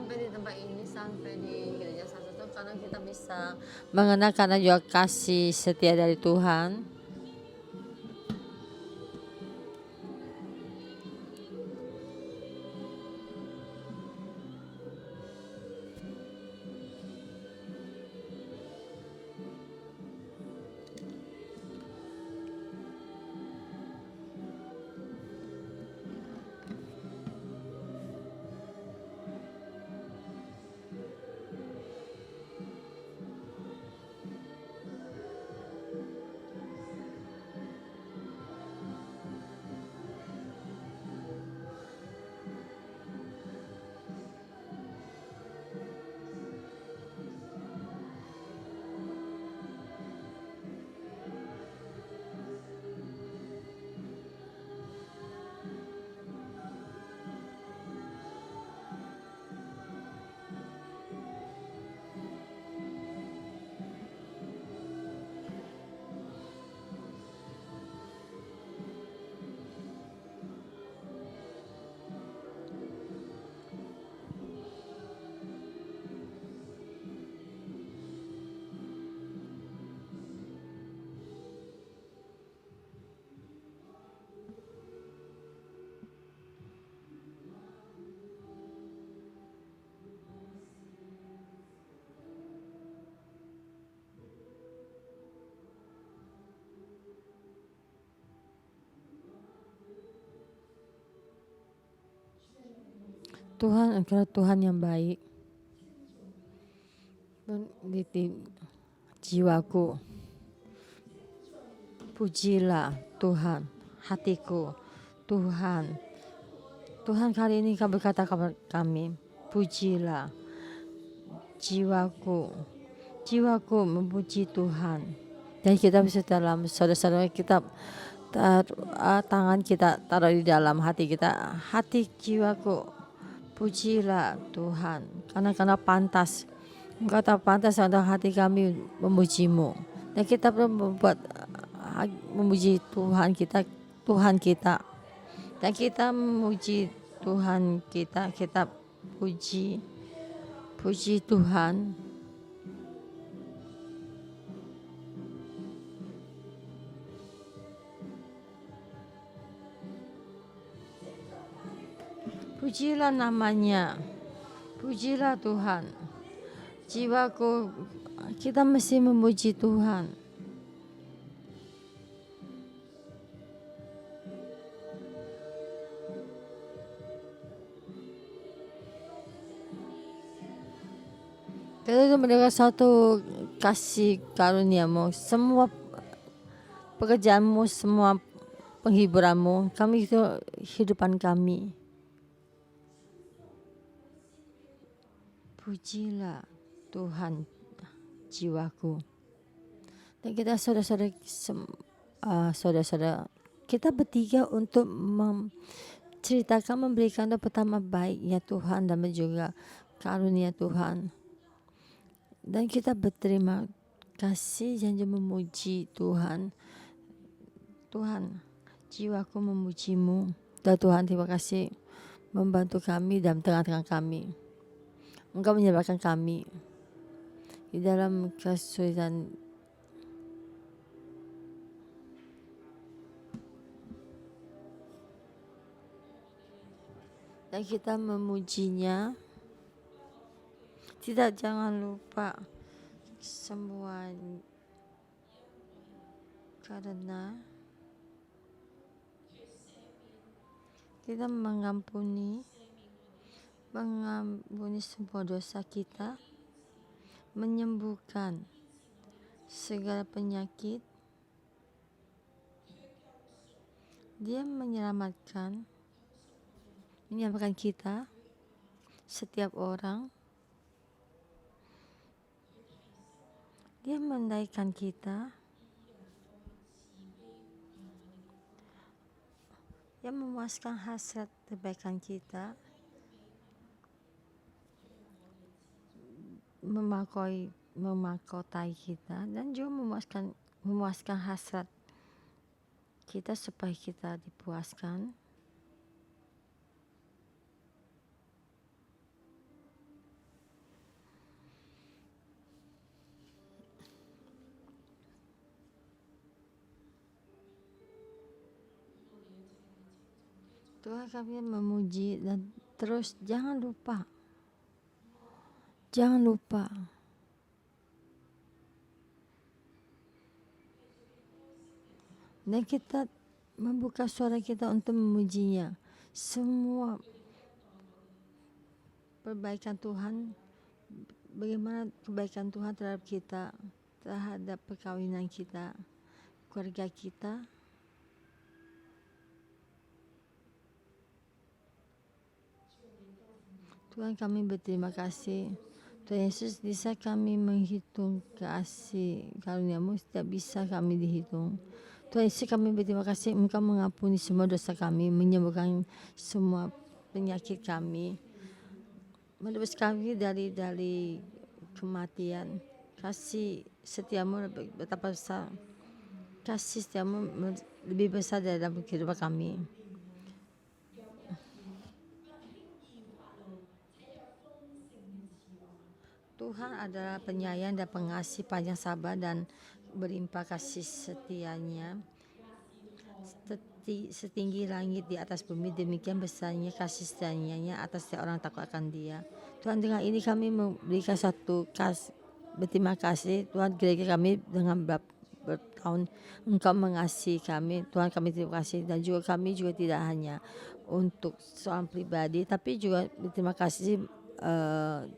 sampai di tempat ini, sampai di gereja satu karena kita bisa mengenal karena juga kasih setia dari Tuhan. Tuhan adalah Tuhan yang baik. Mendidik jiwaku. Pujilah Tuhan, hatiku. Tuhan, Tuhan kali ini kau berkata kepada kami, pujilah jiwaku. Jiwaku memuji Tuhan. Dan kita bisa dalam saudara-saudara kita tangan kita taruh di dalam hati kita. Hati jiwaku, pujilah Tuhan. Karena pantas. Engkau tak pantas untuk hati kami memujimu. Dan kita perlu membuat memuji Tuhan kita. Dan kita memuji Tuhan kita puji Tuhan. Pujilah namanya, pujilah Tuhan. Jiwaku, kita mesti memuji Tuhan. Kita itu mendengar satu kasih karuniamu, semua pekerjaanmu, semua penghiburanmu, kami itu hidupan kami. Pujilah Tuhan jiwaku. Dan kita saudara-saudara kita bertiga untuk menceritakan, memberikan pertama baiknya Tuhan dan juga karunia Tuhan. Dan kita berterima kasih dan memuji Tuhan. Tuhan, jiwaku memujimu. Dan Tuhan terima kasih membantu kami dalam tengah-tengah kami. Engkau menyelamatkan kami di dalam kesulitan. Dan kita memujinya. Tidak, jangan lupa semua karena kita mengampuni semua dosa kita, menyembuhkan segala penyakit. Dia menyelamatkan kita, setiap orang. Dia menaikkan kita. Dia memuaskan hasrat kebaikan kita. Memahkotai kita dan juga memuaskan hasrat kita supaya kita dipuaskan. Tuhan kami memuji dan terus jangan lupa dan kita membuka suara kita untuk memujinya. Semua perbaikan Tuhan, bagaimana kebaikan Tuhan terhadap kita, terhadap perkawinan kita, keluarga kita. Tuhan kami berterima kasih. Tuhan Yesus, bisa kami menghitung kasih karunia-Mu, tidak bisa kami dihitung. Tuhan Yesus, kami berterima kasih Engkau mengampuni semua dosa kami, menyembuhkan semua penyakit kami, menebus kami dari kematian. Kasih setiamu betapa besar, kasih setiamu lebih besar dalam kehidupan kami. Tuhan adalah penyayang dan pengasih, panjang sabar dan berlimpah kasih setianya. Setinggi langit di atas bumi, demikian besarnya kasih setianya atas setiap orang takut akan Dia. Tuhan, dengan ini kami memberikan satu berterima kasih Tuhan, gereja kami dengan bertahun Engkau mengasihi kami. Tuhan, kami terima kasih, dan juga kami juga tidak hanya untuk seorang pribadi, tapi juga berterima kasih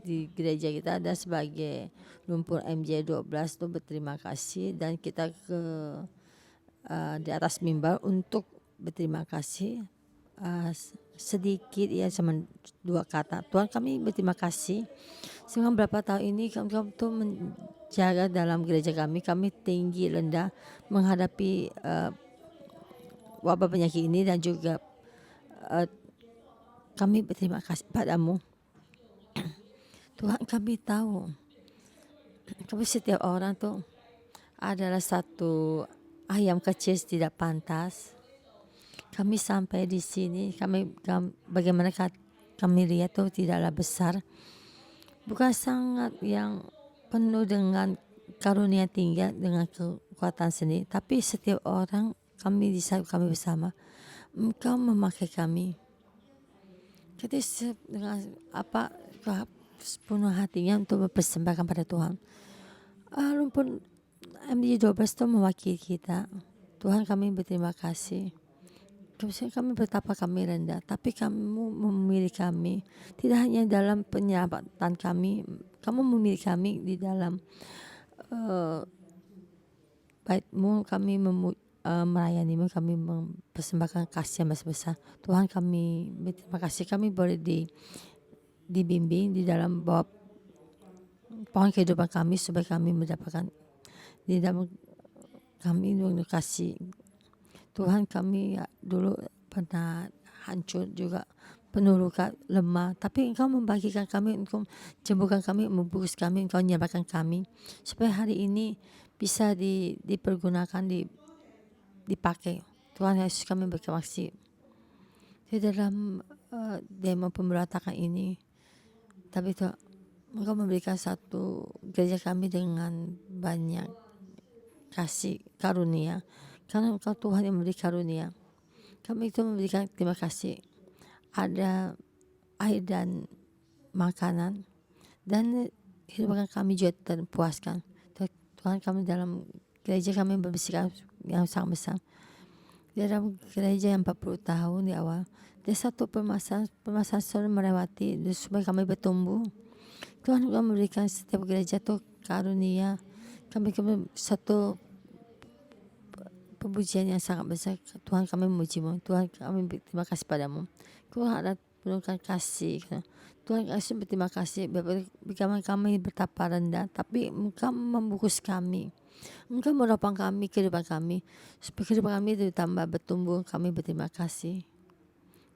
di gereja kita ada sebagai lumpur MJ12 itu berterima kasih, dan kita di atas mimbar untuk berterima kasih sedikit ya, cuma 2 kata. Tuhan, kami berterima kasih selama berapa tahun ini Kamu tuh menjaga dalam gereja kami tinggi rendah menghadapi wabah penyakit ini, dan juga kami berterima kasih padamu. Tuhan, kami tahu setiap orang tuh adalah satu ayam kecil tidak pantas. Kami sampai di sini, bagaimana kami lihat tuh tidaklah besar, bukan sangat yang penuh dengan karunia tinggi dengan kekuatan sendiri, tapi setiap orang kami di saat kami bersama, Engkau memakai kami. Jadi dengan sepenuh hatinya untuk mempersembahkan pada Tuhan. Lumpur MJ12 itu mewakili kita. Tuhan, kami berterima kasih. Kami betapa kami rendah, tapi Kamu memilih kami. Tidak hanya dalam penyelamatan kami, Kamu memilih kami di dalam bait-Mu, kami melayani-Mu, kami mempersembahkan kasih yang besar. Tuhan, kami berterima kasih kami boleh dibimbing di dalam bawah pohon kehidupan kami, supaya kami mendapatkan di dalam kami kasih. Tuhan, kami dulu pernah hancur juga, penuh luka, lemah, tapi Engkau membagikan kami, Engkau sembuhkan kami, membungkus kami, Engkau menyelamatkan kami, supaya hari ini bisa dipergunakan, dipakai. Tuhan Yesus, kami berterima kasih di dalam demo pemberontakan ini. Tapi Tuhan, Engkau memberikan satu gereja kami dengan banyak kasih karunia, karena Engkau Tuhan yang memberi karunia. Kami itu memberikan terima kasih, ada air dan makanan, dan kehidupan kami juga terpuaskan. Tuhan, kami dalam gereja kami berbisikap yang sangat besar. Dalam gereja yang 40 tahun di awal, ada satu permasalahan selalu melewati supaya kami bertumbuh. Tuhan juga memberikan setiap gereja itu karunia. Kami satu pujian yang sangat besar. Tuhan, kami memuji-Mu. Tuhan, kami berterima kasih padamu. Tuhan, ada penuhkan kasih. Tuhan, kami berterima kasih. Bagaimana kami betapa rendah, tapi Engkau membungkus kami. Engkau menopang kami, kehidupan kami, supaya kehidupan kami ditambah bertumbuh. Kami berterima kasih.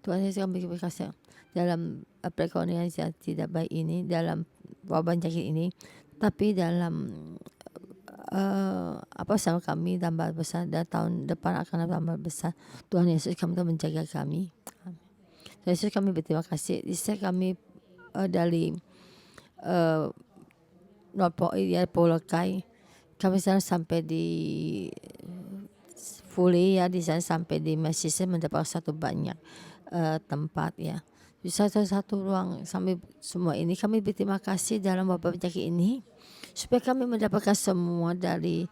Tuhan Yesus, kami berterima kasih dalam perekonomian yang tidak baik ini, dalam wabah penyakit ini, tapi dalam sama kami tambah besar, dan tahun depan akan tambah besar. Tuhan Yesus, kami telah menjaga kami. Tuhan Yesus, kami berterima kasih. Di saat kami dari Polokai, kami sekarang sampai di Fully ya, di sana sampai di Mesir mendapat satu banyak tempat ya. Di satu ruang sampai semua ini kami berterima kasih dalam wabah penyakit ini supaya kami mendapatkan semua dari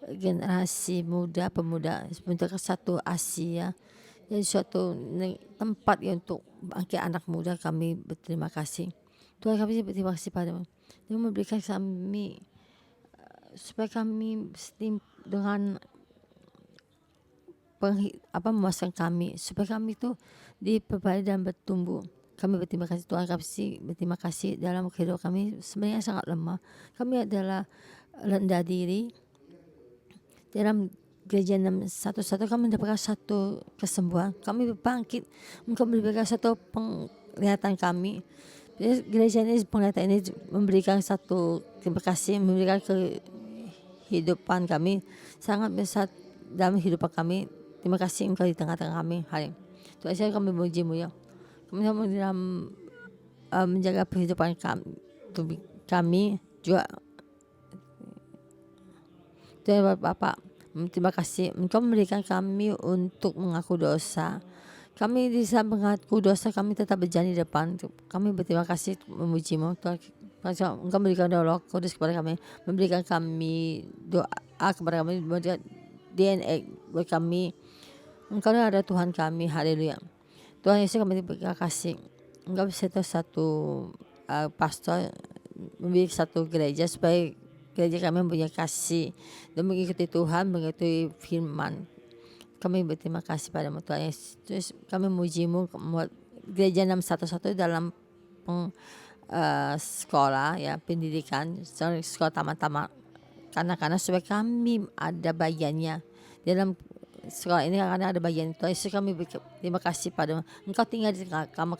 generasi muda pemuda untuk satu Asia. Jadi suatu tempat ya untuk bangkit anak muda. Kami berterima kasih Tuhan, kami berterima kasih padamu yang memberikan kami supaya kami dengan memuaskan kami, supaya kami itu diperbaiki dan bertumbuh. Kami berterima kasih Tuhan, kami berterima kasih dalam kehidupan kami sebenarnya sangat lemah. Kami adalah rendah diri. Dalam gereja 611 kami mendapatkan satu kesembuhan. Kami bangkit, engkau memberikan satu penglihatan kami. Gereja ini, penglihatan ini memberikan satu terima kasih, memberikan kehidupan kami sangat besar dalam kehidupan kami. Terima kasih engkau di tengah-tengah kami hari ini. Tuhan saya, kami memuji-Mu ya. Kami dalam menjaga kehidupan kami juga. Tuhan Bapak, terima kasih engkau memberikan kami untuk mengaku dosa. Kami bisa mengaku dosa, kami tetap berjalan di depan. Kami berterima kasih, memuji-Mu Tuhan. Engkau memberikan doa kudus kepada kami, memberikan kami doa kepada kami, memberikan DNA buat kami. Engkau ada Tuhan kami, haleluya. Tuhan Yesus, kami terima kasih. Engkau bisa satu pastor memiliki satu gereja supaya gereja kami mempunyai kasih dan mengikuti Tuhan, mengikuti firman. Kami berterima kasih padamu Tuhan Yesus. Kami memuji-Mu membuat gereja 611 dalam sekolah ya, pendidikan, sekolah tamat-tamat karena supaya kami ada bagiannya dalam sekolah ini, karena ada bagian itu. Yesus, kami terima kasih padamu. Engkau tinggal di kamu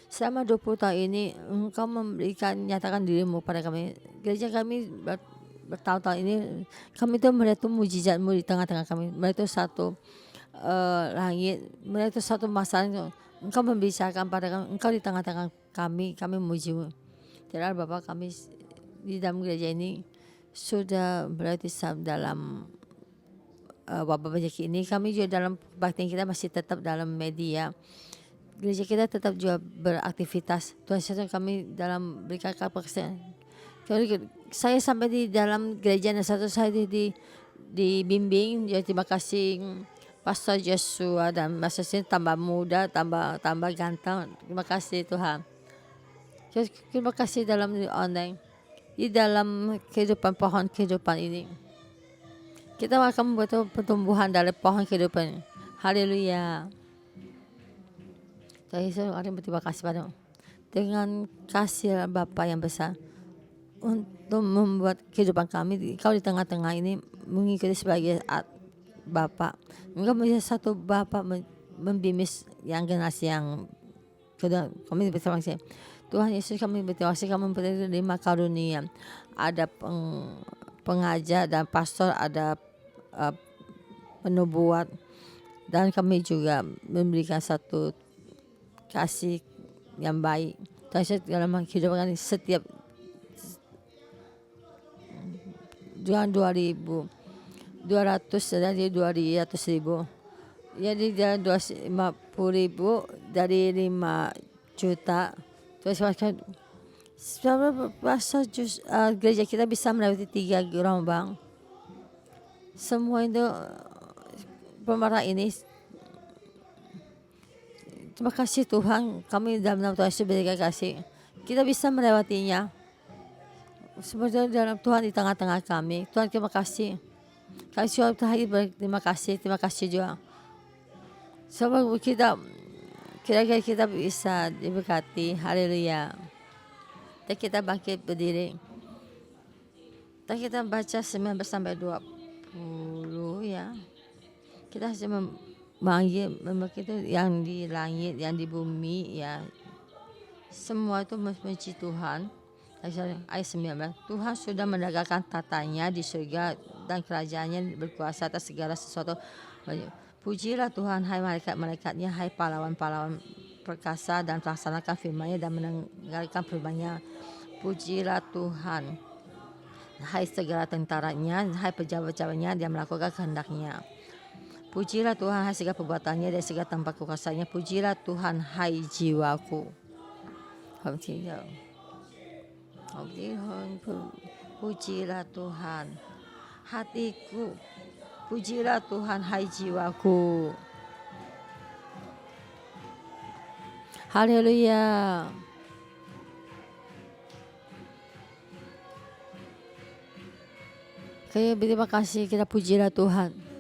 selama 20 tahun ini. Engkau memberikan, nyatakan dirimu pada kami. Gereja kami bertahun-tahun ini, kami itu melihat mujizat-Mu di tengah-tengah kami. Melihat satu langit, melihat satu masalah. Engkau membicarakan pada kami. Engkau di tengah-tengah kami. Kami memuji-Mu. Jadi Bapak, kami di dalam gereja ini sudah berarti dalam wabah penyakit ini. Kami juga dalam bakti kita masih tetap dalam media. Gereja kita tetap juga beraktivitas. Tuhan Yesus, kami dalam berikan kepercayaan. Saya sampai di dalam gereja yang satu saya dibimbing. Jadi terima kasih Pastor Joshua dan Pastor Sin, tambah muda, tambah ganteng. Terima kasih Tuhan. Terima kasih dalam online, di dalam kehidupan pohon kehidupan ini. Kita akan membuat pertumbuhan dari pohon kehidupan. Haleluya. Tuhan Yesus, kami berterima kasih padamu dengan kasih Bapa yang besar untuk membuat kehidupan kami. Kau di tengah-tengah ini mengikuti sebagai Bapa. Engkau menjadi satu Bapa membimbing yang generasi yang kedua. Kami berterima kasih Tuhan Yesus, kami berterima kasih kami menerima karunia. Ada pengajar dan pastor, ada penubuat, dan kami juga memberikan satu kasih yang baik. Tuhan Yesus, dalam kehidupan kami setiap Tuhan 2.200 dari 200.000. Jadi dari 250.000 dari 5 juta. Terus gereja kita bisa melewati 3 gelombang. Semua itu pemerintah ini. Terima kasih Tuhan, kami dalam nama Tuhan Yesus berterima kasih. Kita bisa melewatinya. Sebenarnya dalam Tuhan di tengah-tengah kami. Tuhan, terima kasih. Kami sudah berterima kasih. Terima kasih juga. Sebab kira-kira kita bisa diberkati. Haleluya. Dan kita bangkit berdiri. Dan kita baca 19 sampai 20 ya. Kita harus memanggil itu yang di langit, yang di bumi ya. Semua itu memuji Tuhan. Ayat 19. Tuhan sudah menegakkan tatanya di surga dan kerajaannya berkuasa atas segala sesuatu. Pujilah Tuhan, hai malaikat-malaikatnya, hai pahlawan-pahlawan perkasa dan laksanakan firman-Nya dan mendengarkan firman-Nya. Pujilah Tuhan, hai segala tentaranya, hai pejabat-pejabatnya, dia melakukan kehendak-Nya. Pujilah Tuhan hai segala perbuatannya dan segala tempat kuasanya. Pujilah Tuhan hai jiwaku. Pujilah Tuhan hatiku. Pujilah Tuhan hai jiwaku. Haleluya. Terima kasih, kita pujilah Tuhan.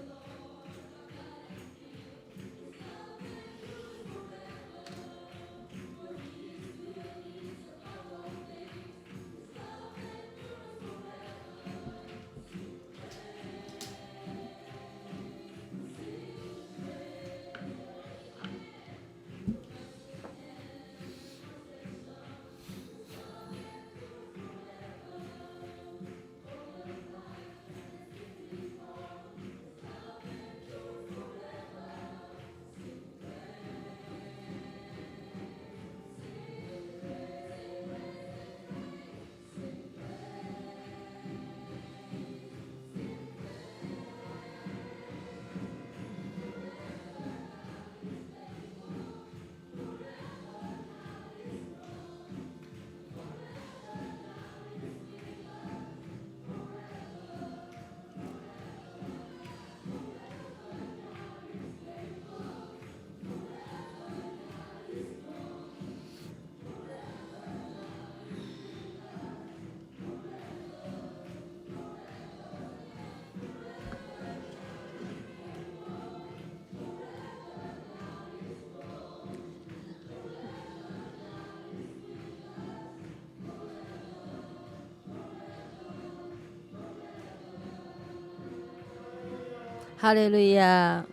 Haleluya.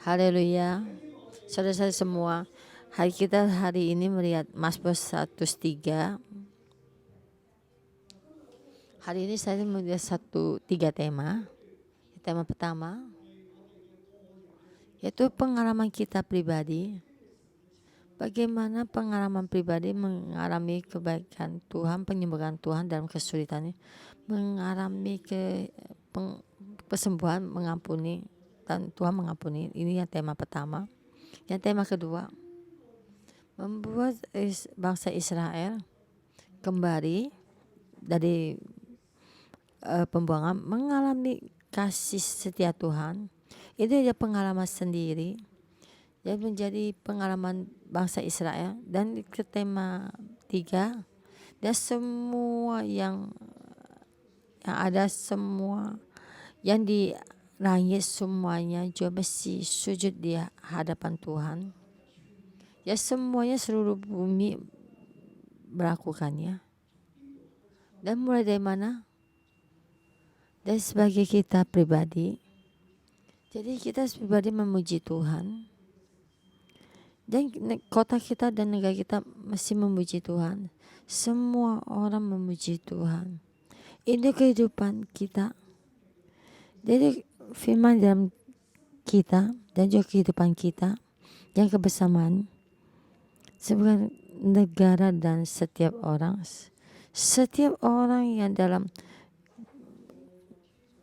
Haleluya. Saudara-saudara semua, hari ini melihat Mazmur 103. Hari ini saya melihat 3 tema. Tema pertama yaitu pengalaman kita pribadi. Bagaimana pengalaman pribadi mengalami kebaikan Tuhan, penyembuhan Tuhan dalam kesulitannya, mengalami kesembuhan, mengampuni, dan Tuhan mengampuni. Ini yang tema pertama. Yang tema kedua, membuat bangsa Israel kembali dari pembuangan, mengalami kasih setia Tuhan. Itu adalah pengalaman sendiri yang menjadi pengalaman bangsa Israel. Dan ke tema 3, dan semua yang ada, semua yang di langit semuanya juga mesti sujud di hadapan Tuhan. Ya, semuanya seluruh bumi melakukannya. Dan mulai dari mana? Dan sebagai kita pribadi. Jadi kita pribadi memuji Tuhan. Dan kota kita dan negara kita mesti memuji Tuhan. Semua orang memuji Tuhan. Ini kehidupan kita. Jadi firman dalam kita dan juga kehidupan kita yang kebersamaan sebagai negara dan setiap orang yang dalam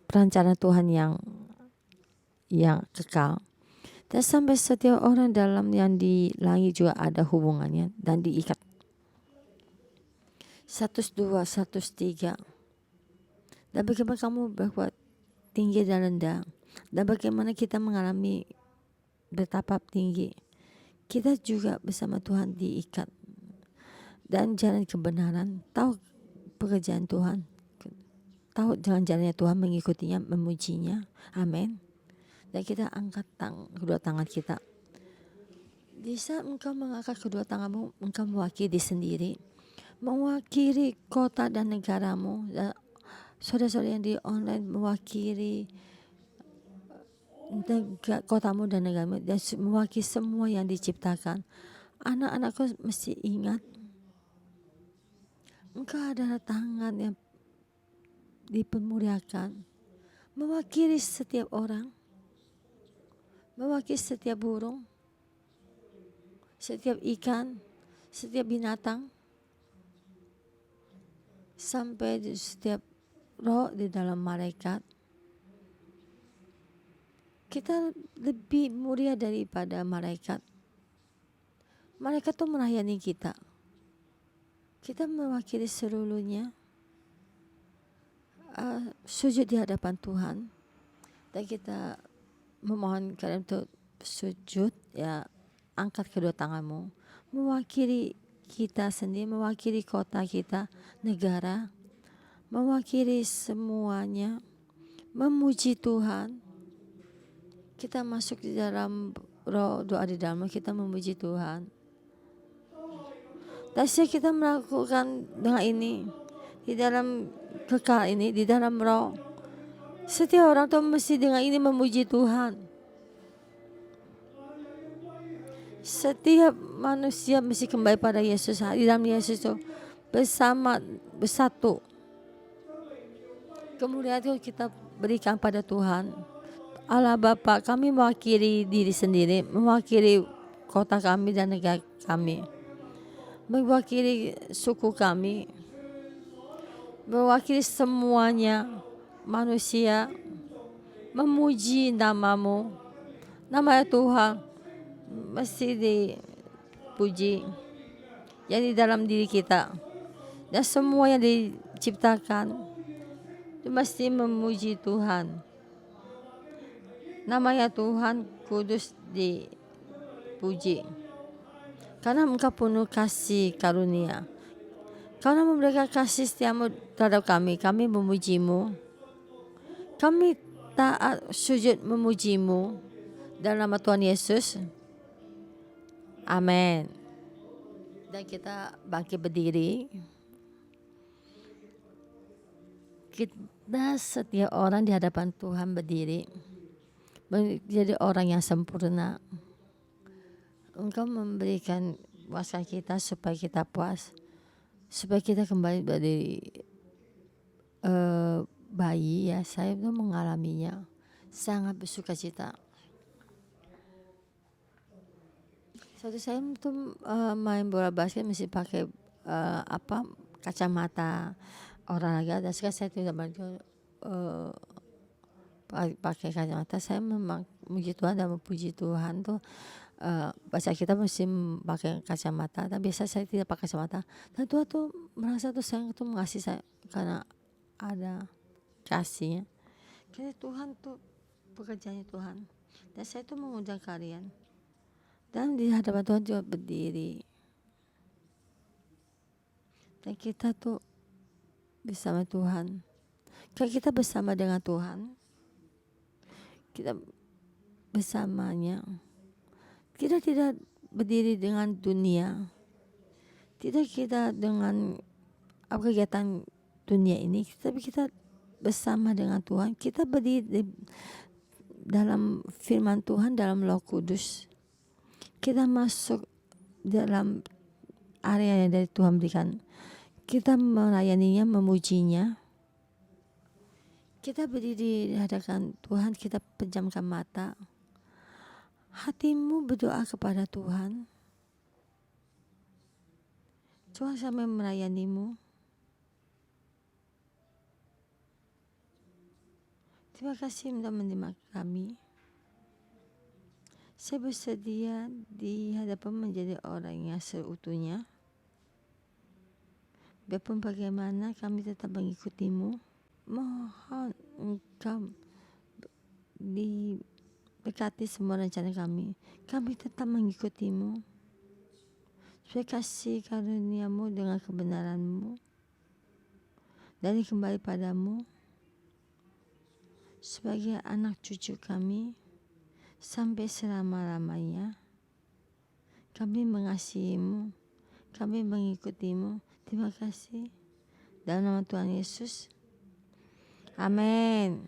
perencanaan Tuhan yang kekal, dan sampai setiap orang dalam yang di langit juga ada hubungannya dan diikat. 102, 103. Dan bagaimana kamu berbuat tinggi dan rendah, dan bagaimana kita mengalami bertapa tinggi, kita juga bersama Tuhan diikat dan jalan kebenaran, tahu pekerjaan Tuhan, tahu jalan-jalannya Tuhan, mengikutinya, memujinya. Amin. Dan kita angkat kedua tangan kita. Di saat engkau mengangkat kedua tanganmu, engkau mewakili sendiri, mewakili kota dan negaramu. Saudara-saudara yang di online mewakili kotamu dan negaramu, dan mewakili semua yang diciptakan. Anak-anakku mesti ingat, engkau adalah tangan yang dipermuliakan, mewakili setiap orang, mewakili setiap burung, setiap ikan, setiap binatang, sampai setiap roh di dalam malaikat. Kita lebih mulia daripada malaikat. Malaikat tuh melayani kita. Kita mewakili seluruhnya, sujud di hadapan Tuhan, dan kita memohon kalian untuk sujud, ya, angkat kedua tanganmu, mewakili kita sendiri, mewakili kota kita, negara, mewakili semuanya, memuji Tuhan. Kita masuk di dalam roh, doa di dalam kita memuji Tuhan. Dan kita melakukan dengan ini di dalam kekal ini, di dalam roh. Setiap orang tuh mesti dengan ini memuji Tuhan. Setiap manusia mesti kembali pada Yesus, di dalam Yesus itu bersama, bersatu. Kemuliaan itu kita berikan pada Tuhan. Allah Bapa, kami mewakili diri sendiri, mewakili kota kami dan negara kami, mewakili suku kami, mewakili semuanya manusia, memuji namamu. Nama Tuhan mesti dipuji yang di dalam diri kita, dan semua yang diciptakan itu mesti memuji Tuhan. Namanya Tuhan kudus dipuji, karena Engkau penuh kasih karunia. Karena memberikan kasih setiamu terhadap kami memujimu. Kami taat sujud memujimu dalam nama Tuhan Yesus. Amin. Dan kita bangkit berdiri. Kita setiap orang di hadapan Tuhan berdiri, menjadi orang yang sempurna. Engkau memberikan puasa kita supaya kita puas, supaya kita kembali dari bayi, ya. Saya itu mengalaminya, sangat bersuka cita. Suatu saya itu main bola basket mesti pakai kacamata olahraga, dan sekarang saya tidak bantu pakai kacamata. Saya memang memuji Tuhan dan memuji Tuhan tuh baca kita mesti pakai kacamata, dan biasa saya tidak pakai kacamata. Dan Tuhan tuh merasa tuh sayang tuh mengasihi saya karena ada kasihnya. Karena Tuhan tuh pekerjaannya Tuhan, dan saya tuh mengundang kalian, dan di hadapan Tuhan juga berdiri, dan kita tuh bersama Tuhan. Kalau kita bersama dengan Tuhan, kita bersamanya. Kita tidak berdiri dengan dunia, tidak kita dengan kegiatan dunia ini, tapi kita bersama dengan Tuhan. Kita berdiri dalam firman Tuhan, dalam Roh Kudus. Kita masuk dalam area yang dari Tuhan berikan. Kita melayaninya, memujinya. Kita berdiri di hadapan Tuhan, kita pejamkan mata. Hatimu berdoa kepada Tuhan. Tuhan sampai melayanimu. Terima kasih sudah menerima kami. Saya bersedia di hadapan menjadi orang yang seutuhnya. Biarpun bagaimana kami tetap mengikutimu. Mohon Engkau diberkati semua rencana kami. Kami tetap mengikutimu. Supaya kasih karuniamu dengan kebenaranmu dan kembali padamu sebagai anak cucu kami sampai selama-lamanya. Kami mengasihimu, kami mengikutimu. Terima kasih. Dalam nama Tuhan Yesus. Amin.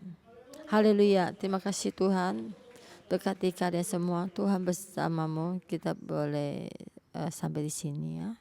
Haleluya. Terima kasih Tuhan. Berkati kalian semua. Tuhan bersamamu. Kita boleh sampai di sini, ya.